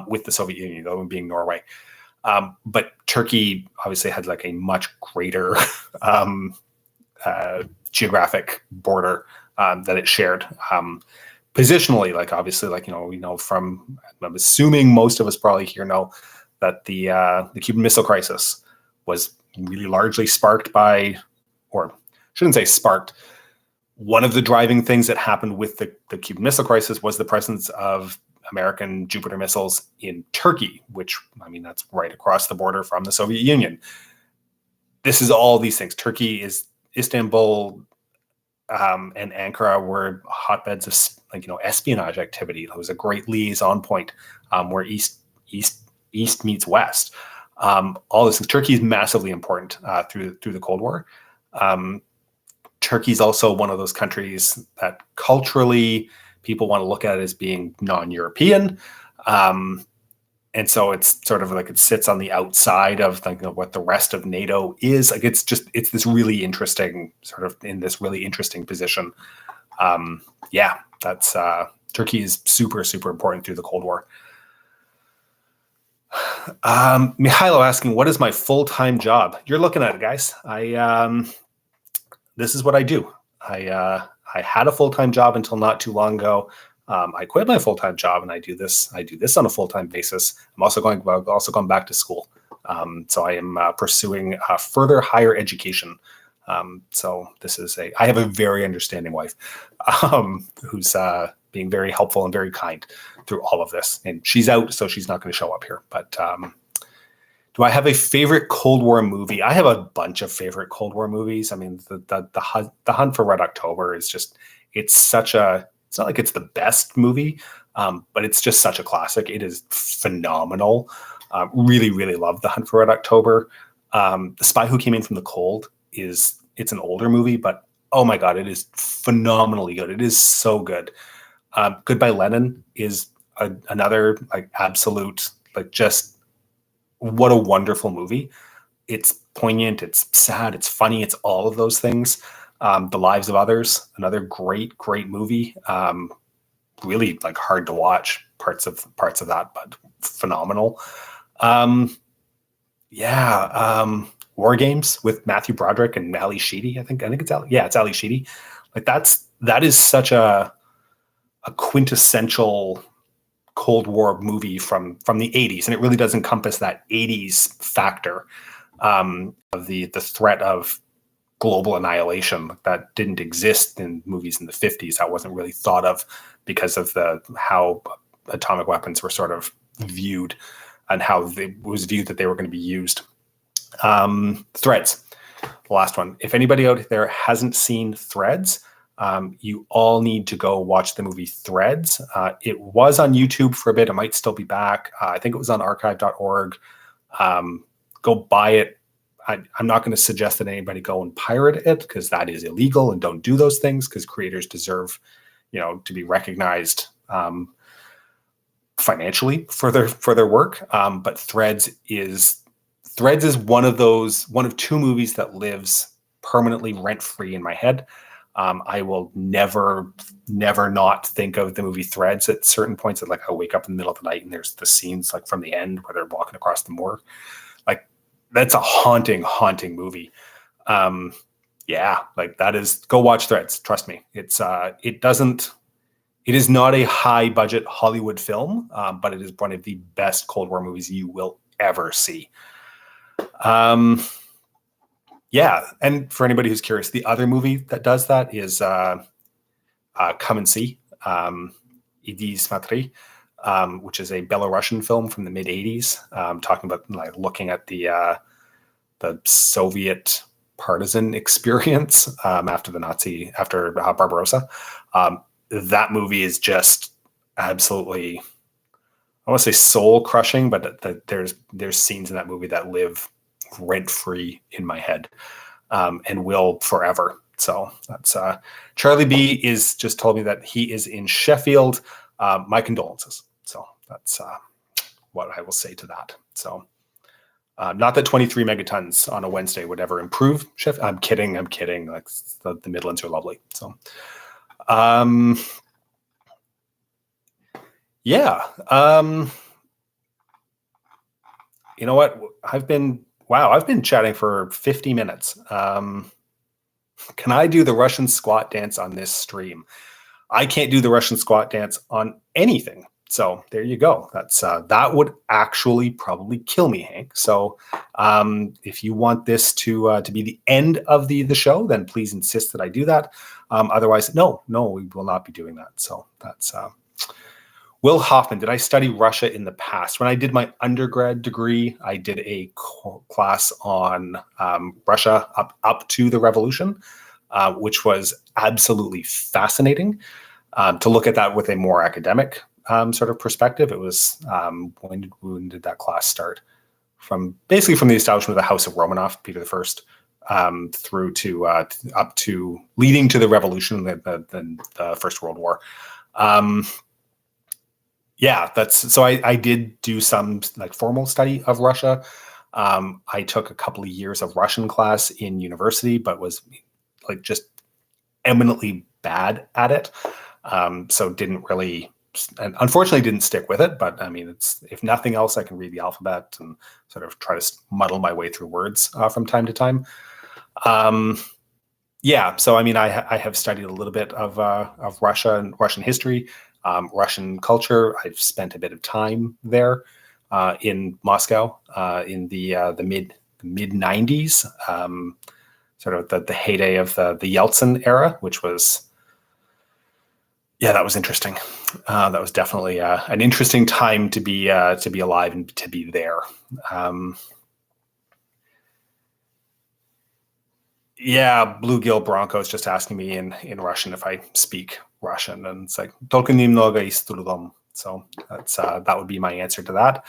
with the Soviet Union, the other one being Norway. But Turkey obviously had like a much greater geographic border that it shared. Positionally, like obviously, like, we know from, I'm assuming most of us probably here know that the Cuban Missile Crisis was really largely sparked by, or shouldn't say sparked, one of the driving things that happened with the Cuban Missile Crisis was the presence of American Jupiter missiles in Turkey, which, I mean, that's right across the border from the Soviet Union. This is all these things. Turkey is Istanbul and Ankara were hotbeds of espionage activity. It was a great liaison point where East meets West. All this. Turkey is massively important through the Cold War. Turkey is also one of those countries that culturally people want to look at it as being non-European. And so it's sort of like it sits on the outside of what the rest of NATO is. Like it's this really interesting sort of in this really interesting position. Yeah, that's Turkey is super, super important through the Cold War. Mihailo asking, what is my full-time job? You're looking at it, guys. This is what I do. I had a full-time job until not too long ago. I quit my full-time job and I do this on a full-time basis. I'm also going back to school. So I am pursuing further higher education. So I have a very understanding wife who's being very helpful and very kind through all of this. And she's out, so she's not going to show up here. But do I have a favorite Cold War movie? I have a bunch of favorite Cold War movies. I mean, the Hunt for Red October is just, it's not like it's the best movie, but it's just such a classic. It is phenomenal. Really, really love The Hunt for Red October. The Spy Who Came in from the Cold it's an older movie, but oh my God, it is phenomenally good. It is so good. Goodbye Lenin is another absolute, just what a wonderful movie. It's poignant, it's sad, it's funny, it's all of those things. The Lives of Others, another great, great movie. Really hard to watch parts of that, but phenomenal. War Games with Matthew Broderick and Ali Sheedy. I think it's Ali Sheedy. That is such a quintessential Cold War movie from the 80s, and it really does encompass that 80s factor of the threat of global annihilation that didn't exist in movies in the 50s. That wasn't really thought of because of how atomic weapons were sort of viewed and how it was viewed that they were going to be used. Threads, the last one. If anybody out there hasn't seen Threads, you all need to go watch the movie Threads. It was on YouTube for a bit. It might still be back. I think it was on archive.org. Go buy it. I'm not going to suggest that anybody go and pirate it, because that is illegal, and don't do those things, because creators deserve, to be recognized financially for their work. But Threads is one of two movies that lives permanently rent-free in my head. I will never not think of the movie Threads at certain points. That I wake up in the middle of the night and there's the scenes from the end where they're walking across the moor. That's a haunting movie. Yeah, like that is, go watch Threads. Trust me. It is not a high budget Hollywood film, but it is one of the best Cold War movies you will ever see. Yeah, and for anybody who's curious, the other movie that does that is Come and See, Idi Smatry, which is a Belarusian film from the mid '80s, talking about like looking at the Soviet partisan experience after Barbarossa. That movie is just absolutely, I want to say soul crushing, but there's scenes in that movie that live rent free in my head and will forever. So that's Charlie B is just told me that he is in Sheffield. My condolences. So that's what I will say to that. So not that 23 megatons on a Wednesday would ever improve Sheffield. I'm kidding. Like the Midlands are lovely. So yeah. You know what? I've been chatting for 50 minutes. Can I do the Russian squat dance on this stream? I can't do the Russian squat dance on anything. So there you go. That's that would actually probably kill me, Hank. So if you want this to be the end of the show, then please insist that I do that. Otherwise, no, we will not be doing that. So that's Will Hoffman. Did I study Russia in the past? When I did my undergrad degree, I did a class on Russia up to the revolution, which was absolutely fascinating to look at that with a more academic sort of perspective. It was when did that class start? From the establishment of the House of Romanov, Peter I, through to up to leading to the revolution, the First World War. Yeah, I did do some like formal study of Russia. I took a couple of years of Russian class in university, but was like just eminently bad at it. So didn't really, and unfortunately didn't stick with it. But I mean, it's, if nothing else, I can read the alphabet and sort of try to muddle my way through words from time to time. Yeah, so I mean, I have studied a little bit of Russia and Russian history. Russian culture. I've spent a bit of time there in Moscow in the mid '90s, sort of the heyday of the Yeltsin era, which was, yeah, that was interesting. That was definitely an interesting time to be alive and to be there. Yeah, Bluegill Bronco is just asking me in Russian if I speak Russian, and it's like "Только немного и с трудом." So that's that would be my answer to that.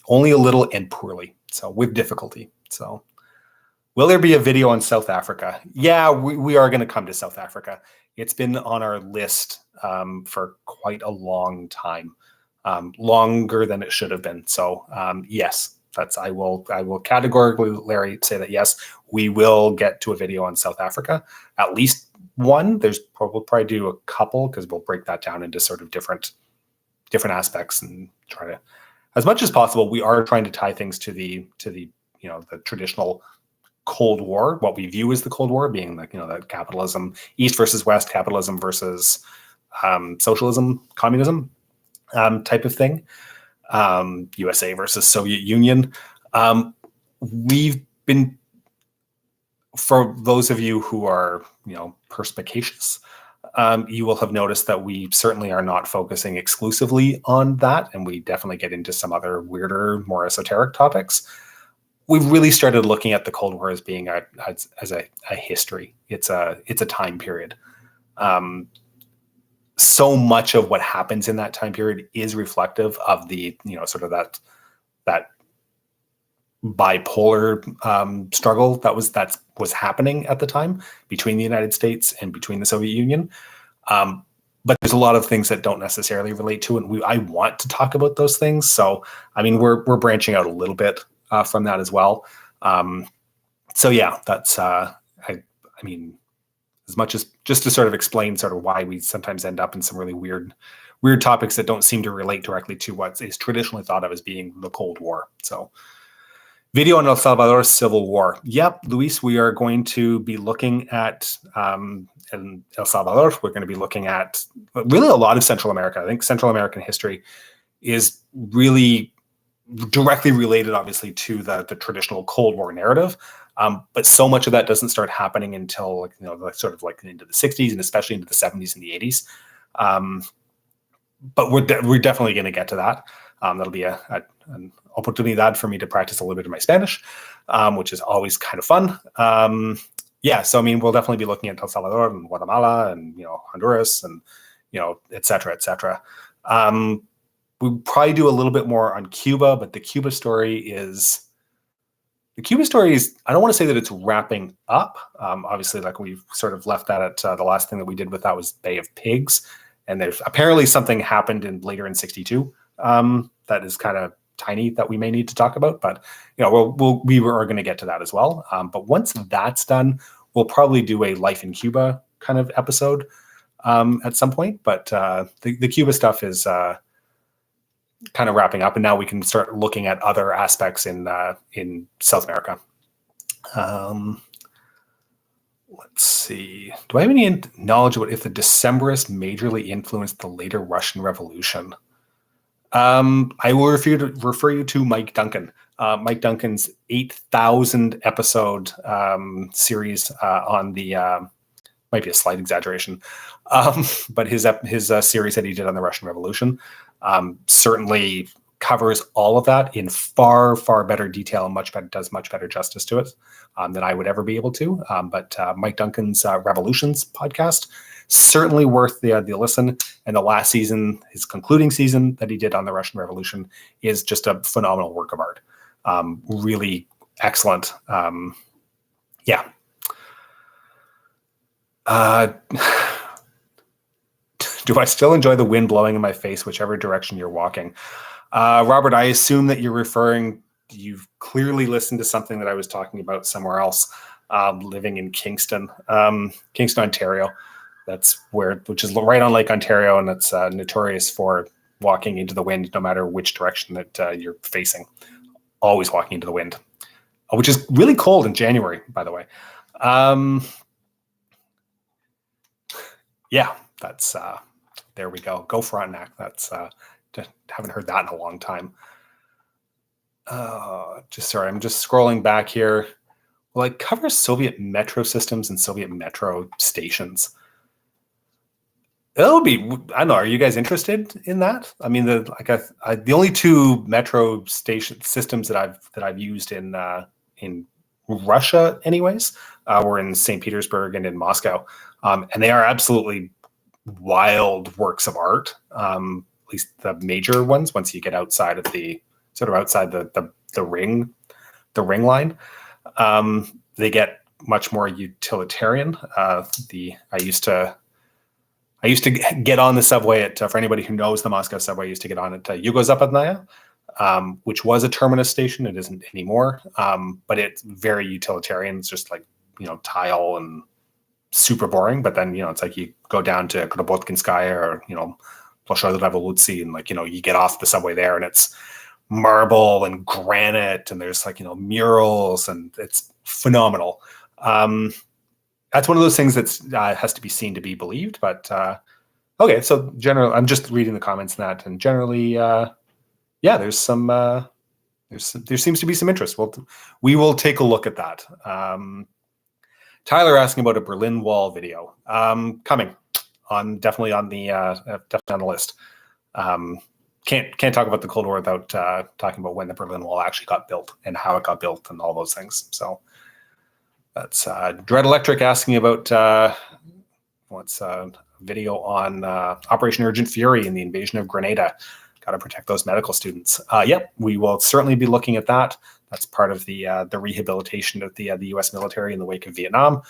Only a little and poorly, so with difficulty. So, will there be a video on South Africa? Yeah, we are going to come to South Africa. It's been on our list for quite a long time, longer than it should have been. So yes. I will categorically, Larry, say that yes, we will get to a video on South Africa, at least one. We'll probably do a couple because we'll break that down into sort of different aspects and try to, as much as possible, we are trying to tie things to the the traditional Cold War, what we view as the Cold War, being like that capitalism, East versus West, capitalism versus socialism, communism type of thing. USA versus Soviet Union. We've been, for those of you who are, perspicacious, you will have noticed that we certainly are not focusing exclusively on that, and we definitely get into some other weirder, more esoteric topics. We've really started looking at the Cold War as being as a history. It's a time period. So much of what happens in that time period is reflective of the sort of that bipolar struggle that was happening at the time between the United States and between the Soviet Union. But there's a lot of things that don't necessarily relate to it. And I want to talk about those things. So I mean, we're branching out a little bit from that as well. So yeah, that's I mean, as much as just to sort of explain sort of why we sometimes end up in some really weird topics that don't seem to relate directly to what is traditionally thought of as being the Cold War. So Video on El Salvador's civil war. Yep, Luis, we are going to be looking at in El Salvador. We're going to be looking at really a lot of Central America. I think Central American history is really directly related, obviously, to the traditional Cold War narrative. But so much of that doesn't start happening until sort of like into the 60s and especially into the 70s and the 80s. But we're definitely going to get to that. That'll be an oportunidad for me to practice a little bit of my Spanish, which is always kind of fun. So I mean, we'll definitely be looking at El Salvador and Guatemala and Honduras and et cetera, et cetera. We'll probably do a little bit more on Cuba, but the Cuba story is, I don't want to say that it's wrapping up. Obviously, like we've sort of left that at the last thing that we did with that was Bay of Pigs. And there's apparently something happened later in 62 that is kind of tiny that we may need to talk about. But we are going to get to that as well. But once that's done, we'll probably do a Life in Cuba kind of episode at some point. But the Cuba stuff is kind of wrapping up, and now we can start looking at other aspects in South America. Let's see. Do I have any knowledge about if the Decembrists majorly influenced the later Russian Revolution? I will refer you to Mike Duncan. Mike Duncan's 8,000 episode series on the might be a slight exaggeration, but his series that he did on the Russian Revolution certainly covers all of that in far, far better detail and does much better justice to it than I would ever be able to. But Mike Duncan's Revolutions podcast, certainly worth the listen. And the last season, his concluding season that he did on the Russian Revolution, is just a phenomenal work of art. Really excellent. Yeah. Do I still enjoy the wind blowing in my face, whichever direction you're walking? Robert, I assume that you've clearly listened to something that I was talking about somewhere else, living in Kingston, Ontario. Which is right on Lake Ontario, and it's notorious for walking into the wind, no matter which direction that you're facing. Always walking into the wind, which is really cold in January, by the way. Yeah, that's there we go. Go Frontenac. That's haven't heard that in a long time. I'm just scrolling back here. Well, it covers Soviet metro systems and Soviet metro stations. It'll be, I don't know. Are you guys interested in that? I mean, the only two metro station systems that I've used in Russia, anyways, were in St. Petersburg and in Moscow, and they are absolutely wild works of art. At least the major ones. Once you get outside of the ring line, they get much more utilitarian. I used to get on the subway for anybody who knows the Moscow subway, I used to get on at Yugo-Zapадnaya, which was a terminus station. It isn't anymore, but it's very utilitarian. It's just like, tile and super boring. But then, it's like you go down to Kropotkinskaya or, Ploshchad Revolucji, and you get off the subway there and it's marble and granite and there's murals and it's phenomenal. That's one of those things that has to be seen to be believed. But okay, so generally, I'm just reading the comments on that, and generally, there's some there seems to be some interest. We will take a look at that. Tyler asking about a Berlin Wall video coming on, definitely on the list. Can't talk about the Cold War without talking about when the Berlin Wall actually got built and how it got built and all those things. So. That's Dread Electric asking about what's a video on Operation Urgent Fury and the invasion of Grenada. Got to protect those medical students. Yep, we will certainly be looking at that. That's part of the rehabilitation of the U.S. military in the wake of Vietnam.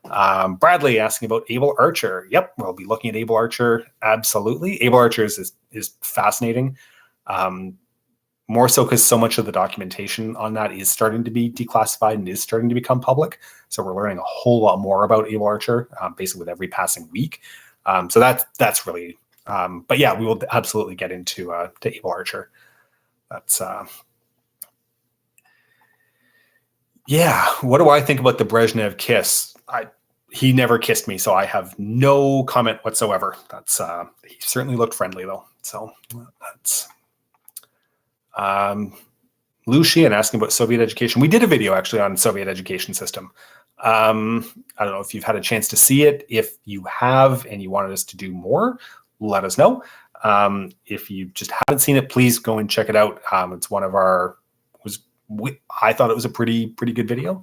Bradley asking about Able Archer. Yep, we'll be looking at Able Archer. Absolutely, Able Archer is fascinating. More so because so much of the documentation on that is starting to be declassified and is starting to become public. So we're learning a whole lot more about Able Archer, basically with every passing week. So that's really, but yeah, we will absolutely get into to Able Archer. That's Yeah. What do I think about the Brezhnev kiss? He never kissed me, so I have no comment whatsoever. That's he certainly looked friendly though. So that's Lucian asking about Soviet education. We did a video actually on Soviet education system. I don't know if you've had a chance to see it. If you have and you wanted us to do more, let us know. If you just haven't seen it, please go and check it out. It's one of our I thought it was a pretty good video.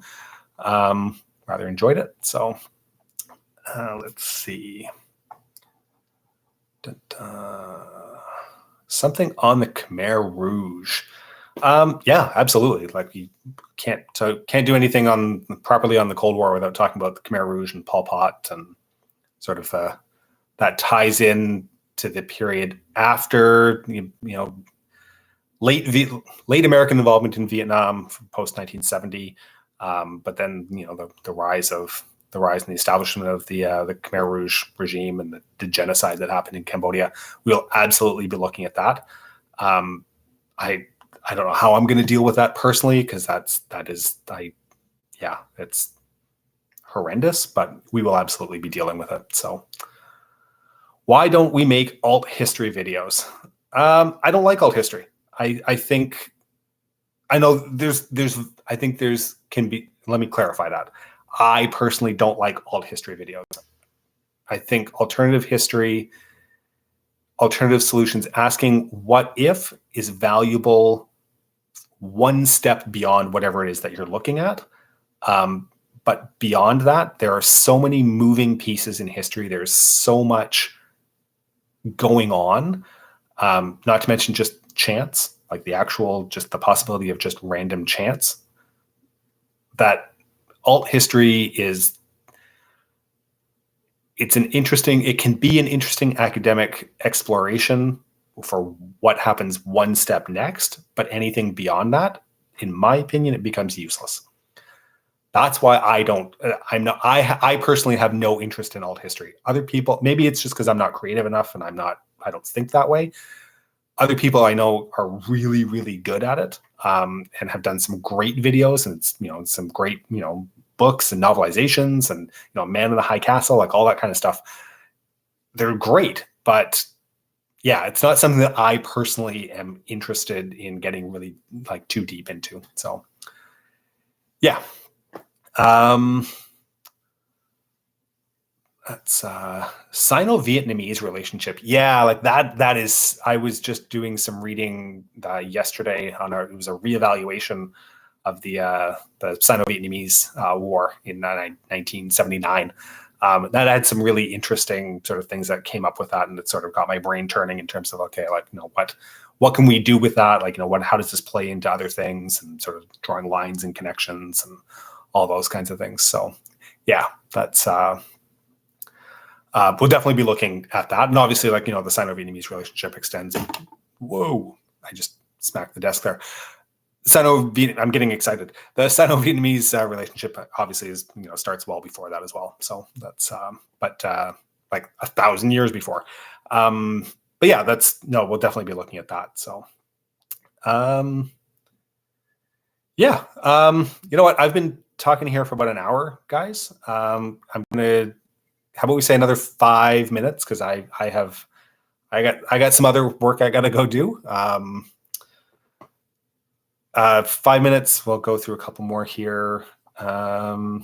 Rather enjoyed it. So let's see. Something on the Khmer Rouge. Yeah, absolutely. Like you can't do anything properly on the Cold War without talking about the Khmer Rouge and Pol Pot, and sort of that ties in to the period after late American involvement in Vietnam post 1970, but then the rise and the establishment of the Khmer Rouge regime and the genocide that happened in Cambodia. We'll absolutely be looking at that. I don't know how I'm going to deal with that personally, because it's horrendous, but we will absolutely be dealing with it. So why don't we make alt history videos? I don't like alt history. I think let me clarify that. I personally don't like alt history videos. I think alternative history, alternative solutions, asking what if is valuable one step beyond whatever it is that you're looking at. But beyond that, there are so many moving pieces in history. There's so much going on, not to mention just chance, like just the possibility of just random chance, that alt history it can be an interesting academic exploration for what happens one step next, but anything beyond that, in my opinion, it becomes useless. That's why I personally have no interest in alt history. Other people, maybe it's just because I'm not creative enough and I don't think that way. Other people I know are really, really good at it, and have done some great videos, and some great, books and novelizations, and, Man in the High Castle, like all that kind of stuff. They're great, but yeah, it's not something that I personally am interested in getting really too deep into. So yeah. That's Sino-Vietnamese relationship. Yeah, like that is, I was just doing some reading yesterday it was a reevaluation of the Sino-Vietnamese war in 1979. That had some really interesting sort of things that came up with that, and it sort of got my brain turning in terms of, okay, what can we do with that? How does this play into other things, and sort of drawing lines and connections and all those kinds of things. So yeah, that's we'll definitely be looking at that. And obviously, the Sino-Vietnamese relationship extends. Whoa, I just smacked the desk there. I'm getting excited. The Sino-Vietnamese relationship obviously starts well before that as well. So that's, but 1,000 years before. But yeah, we'll definitely be looking at that. So, yeah. You know what? I've been talking here for about an hour, guys. How about we say another 5 minutes? Cause I got some other work I got to go do. 5 minutes. We'll go through a couple more here. My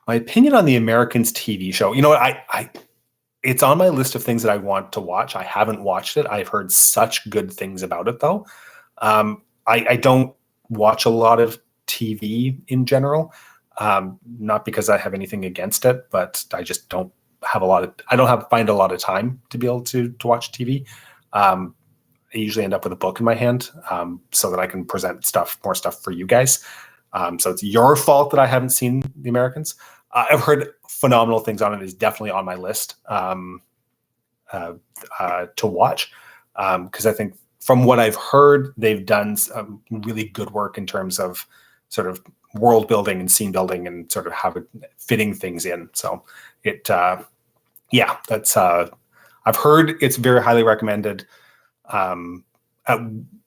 opinion on the Americans TV show. You know what? It's on my list of things that I want to watch. I haven't watched it. I've heard such good things about it, though. I don't watch a lot of TV in general, not because I have anything against it, but I just don't have find a lot of time to be able to watch TV. I usually end up with a book in my hand, so that I can present more stuff for you guys. So it's your fault that I haven't seen The Americans. I've heard phenomenal things on it. It's definitely on my list to watch, because I think from what I've heard, they've done some really good work in terms of sort of world building and scene building and sort of fitting things in. So that's I've heard it's very highly recommended.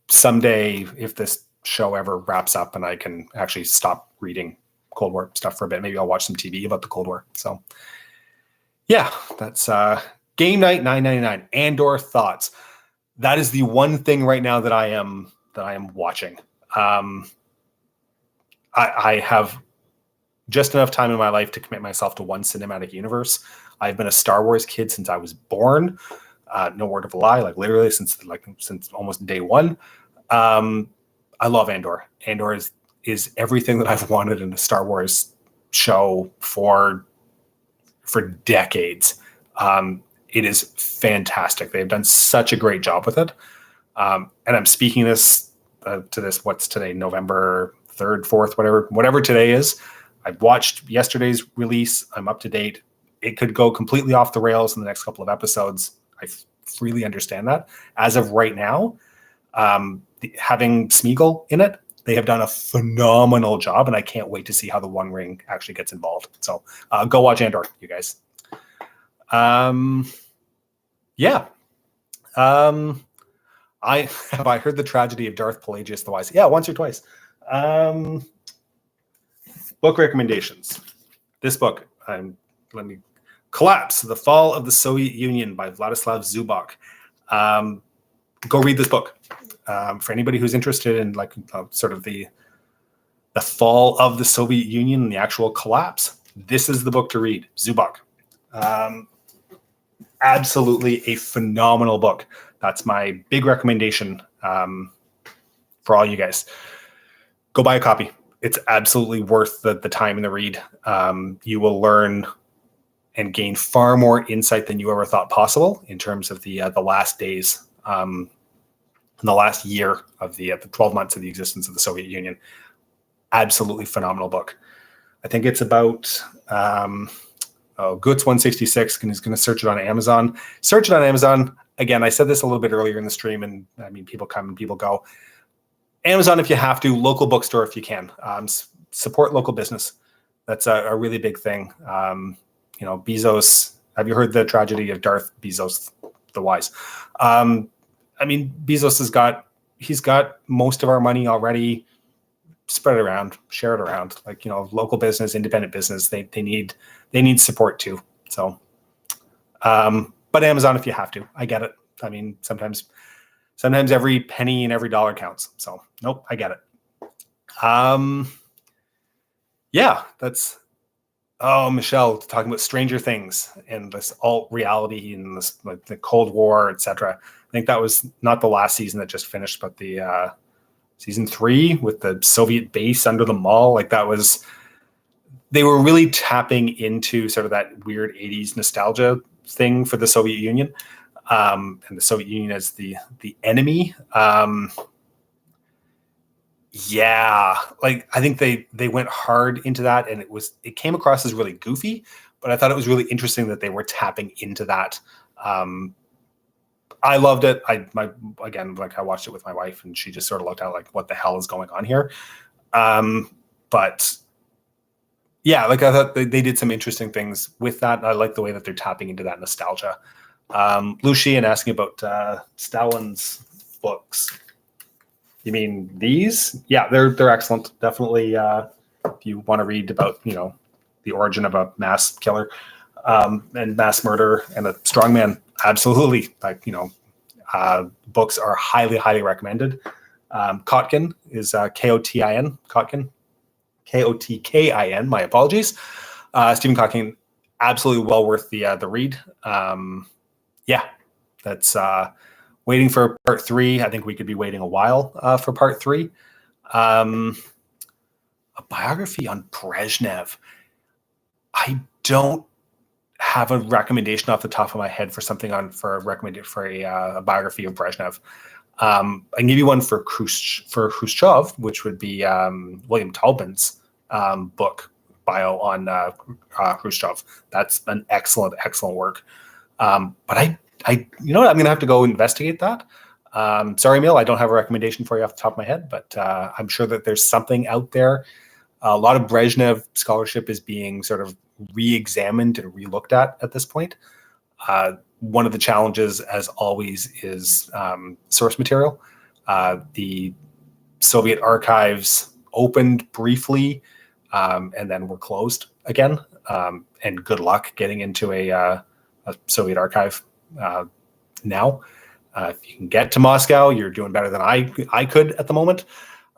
Someday, if this show ever wraps up and I can actually stop reading Cold War stuff for a bit. Maybe I'll watch some TV about the Cold War. So yeah, that's Game Night 999. Andor thoughts. That is the one thing right now that I am watching. I have just enough time in my life to commit myself to one cinematic universe. I've been a Star Wars kid since I was born. No word of a lie, like literally since almost day one. I love Andor. Andor is everything that I've wanted in a Star Wars show for decades. It is fantastic. They've done such a great job with it. And I'm speaking this to this. What's today? November 3rd, 4th, whatever today is. I've watched yesterday's release. I'm up to date. It could go completely off the rails in the next couple of episodes. I freely understand that. As of right now, having Smeagol in it, they have done a phenomenal job, and I can't wait to see how the One Ring actually gets involved. So go watch Andor, you guys. Yeah. I heard the tragedy of Darth Pelagius the Wise. Yeah, once or twice. Book recommendations. This book, let me Collapse: The Fall of the Soviet Union by Vladislav Zubok. Go read this book. For anybody who's interested in sort of the fall of the Soviet Union and the actual collapse, this is the book to read. Zubok. Absolutely a phenomenal book. That's my big recommendation for all you guys. Go buy a copy. It's absolutely worth the time and the read. You will learn and gain far more insight than you ever thought possible in terms of the last days, in the last year of the 12 months of the existence of the Soviet Union. Absolutely phenomenal book. I think it's about Goots 166, and he's going to search it on Amazon. Search it on Amazon. Again, I said this a little bit earlier in the stream, and I mean, people come and people go. Amazon if you have to, local bookstore if you can. Support local business. That's a really big thing. Bezos, have you heard the tragedy of Darth Bezos the Wise? I mean, Bezos he's got most of our money already. Spread it around, share it around. Local business, independent business, they need support too. So, but Amazon if you have to. I get it. I mean, sometimes every penny and every dollar counts. So, nope, I get it. Yeah, that's. Oh, Michelle, talking about Stranger Things and this alt reality and this the Cold War, etc. I think that was not the last season that just finished, but the season 3 with the Soviet base under the mall. They were really tapping into sort of that weird 80s nostalgia thing for the Soviet Union, and the Soviet Union as the enemy. Yeah, I think they went hard into that, and it came across as really goofy, but I thought it was really interesting that they were tapping into that. I loved it. I watched it with my wife, and she just sort of looked at what the hell is going on here? But yeah, I thought they did some interesting things with that. I like the way that they're tapping into that nostalgia. Lucian asking about Stalin's books. You mean these? Yeah, they're excellent. Definitely, if you want to read about the origin of a mass killer and mass murder and a strongman, absolutely. Books are highly recommended. Kotkin is Kotin. Kotkin, Kotkin. My apologies. Stephen Kotkin, absolutely well worth the read. Yeah, that's. Waiting for part 3. I think we could be waiting a while for part 3. A biography on Brezhnev. I don't have a recommendation off the top of my head for something a biography of Brezhnev. I can give you one for Khrushchev, which would be William Taubman's book bio on Khrushchev. That's an excellent work. But I'm going to have to go investigate that. Sorry, Emil, I don't have a recommendation for you off the top of my head, but I'm sure that there's something out there. A lot of Brezhnev scholarship is being sort of re-examined and re-looked at this point. One of the challenges, as always, is source material. The Soviet archives opened briefly and then were closed again. And good luck getting into a Soviet archive now. If you can get to Moscow, you're doing better than I could at the moment.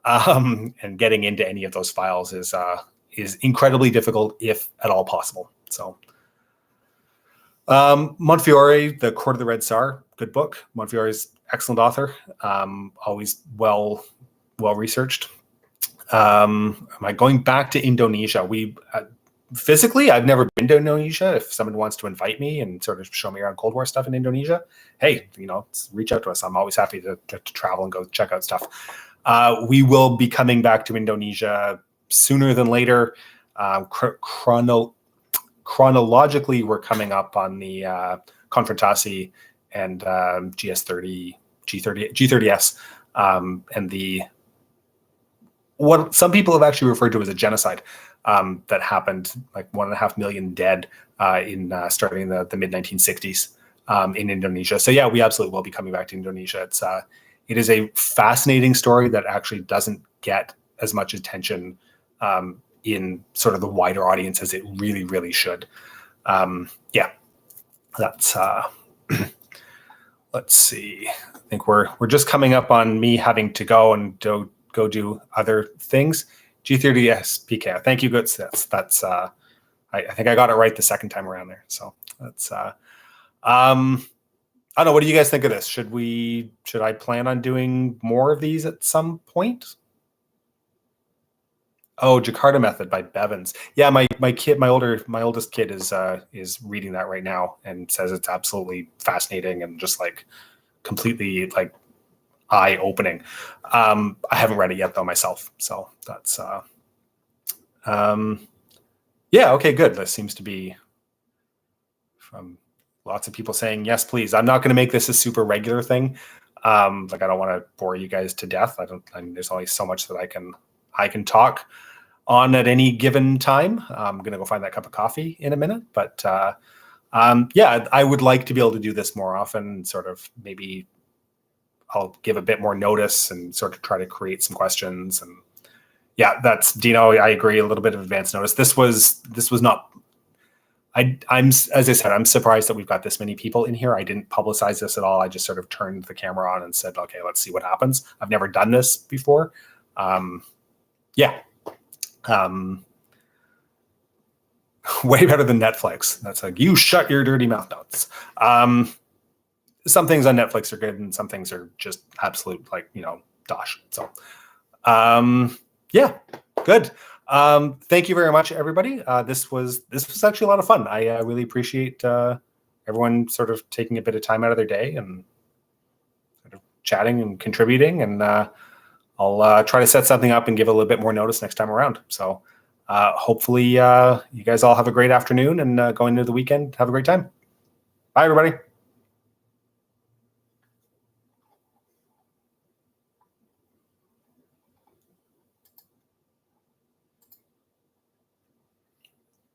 And getting into any of those files is incredibly difficult, if at all possible. So, Montefiore, The Court of the Red Tsar, good book. Montefiore's excellent author, always well researched. Am I going back to Indonesia? Physically, I've never been to Indonesia. If someone wants to invite me and sort of show me around Cold War stuff in Indonesia, hey, reach out to us. I'm always happy to travel and go check out stuff. We will be coming back to Indonesia sooner than later. Chronologically, we're coming up on the Konfrontasi and G30S, and what some people have actually referred to as a genocide that happened, like 1.5 million dead in starting the mid 1960s in Indonesia. So yeah, we absolutely will be coming back to Indonesia. It is a fascinating story that actually doesn't get as much attention in sort of the wider audience as it really, really should. Yeah, that's. Let's see. I think we're just coming up on me having to go and go do other things. G30S PK. Thank you, good. That's. I think I got it right the second time around there. So that's. I don't know. What do you guys think of this? Should I plan on doing more of these at some point? Oh, Jakarta Method by Bevins. Yeah, my oldest kid is reading that right now and says it's absolutely fascinating and just like completely like eye-opening. I haven't read it yet though myself, so that's yeah, okay, good. This seems to be from lots of people saying yes, please. I'm not going to make this a super regular thing. Like I don't want to bore you guys to death. There's only so much that I can talk on at any given time. I'm going to go find that cup of coffee in a minute, but yeah, I would like to be able to do this more often. Sort of maybe I'll give a bit more notice and sort of try to create some questions. And yeah, that's Dino. I agree. A little bit of advance notice. This was not. I'm as I said, I'm surprised that we've got this many people in here. I didn't publicize this at all. I just sort of turned the camera on and said, okay, let's see what happens. I've never done this before. Yeah. Way better than Netflix. That's like, you shut your dirty mouth. Notes. Some things on Netflix are good and some things are just absolute, like, dosh. So, yeah, good. Thank you very much, everybody. This was actually a lot of fun. I really appreciate everyone sort of taking a bit of time out of their day and sort of chatting and contributing. And I'll try to set something up and give a little bit more notice next time around. So hopefully you guys all have a great afternoon and going into the weekend, have a great time. Bye, everybody.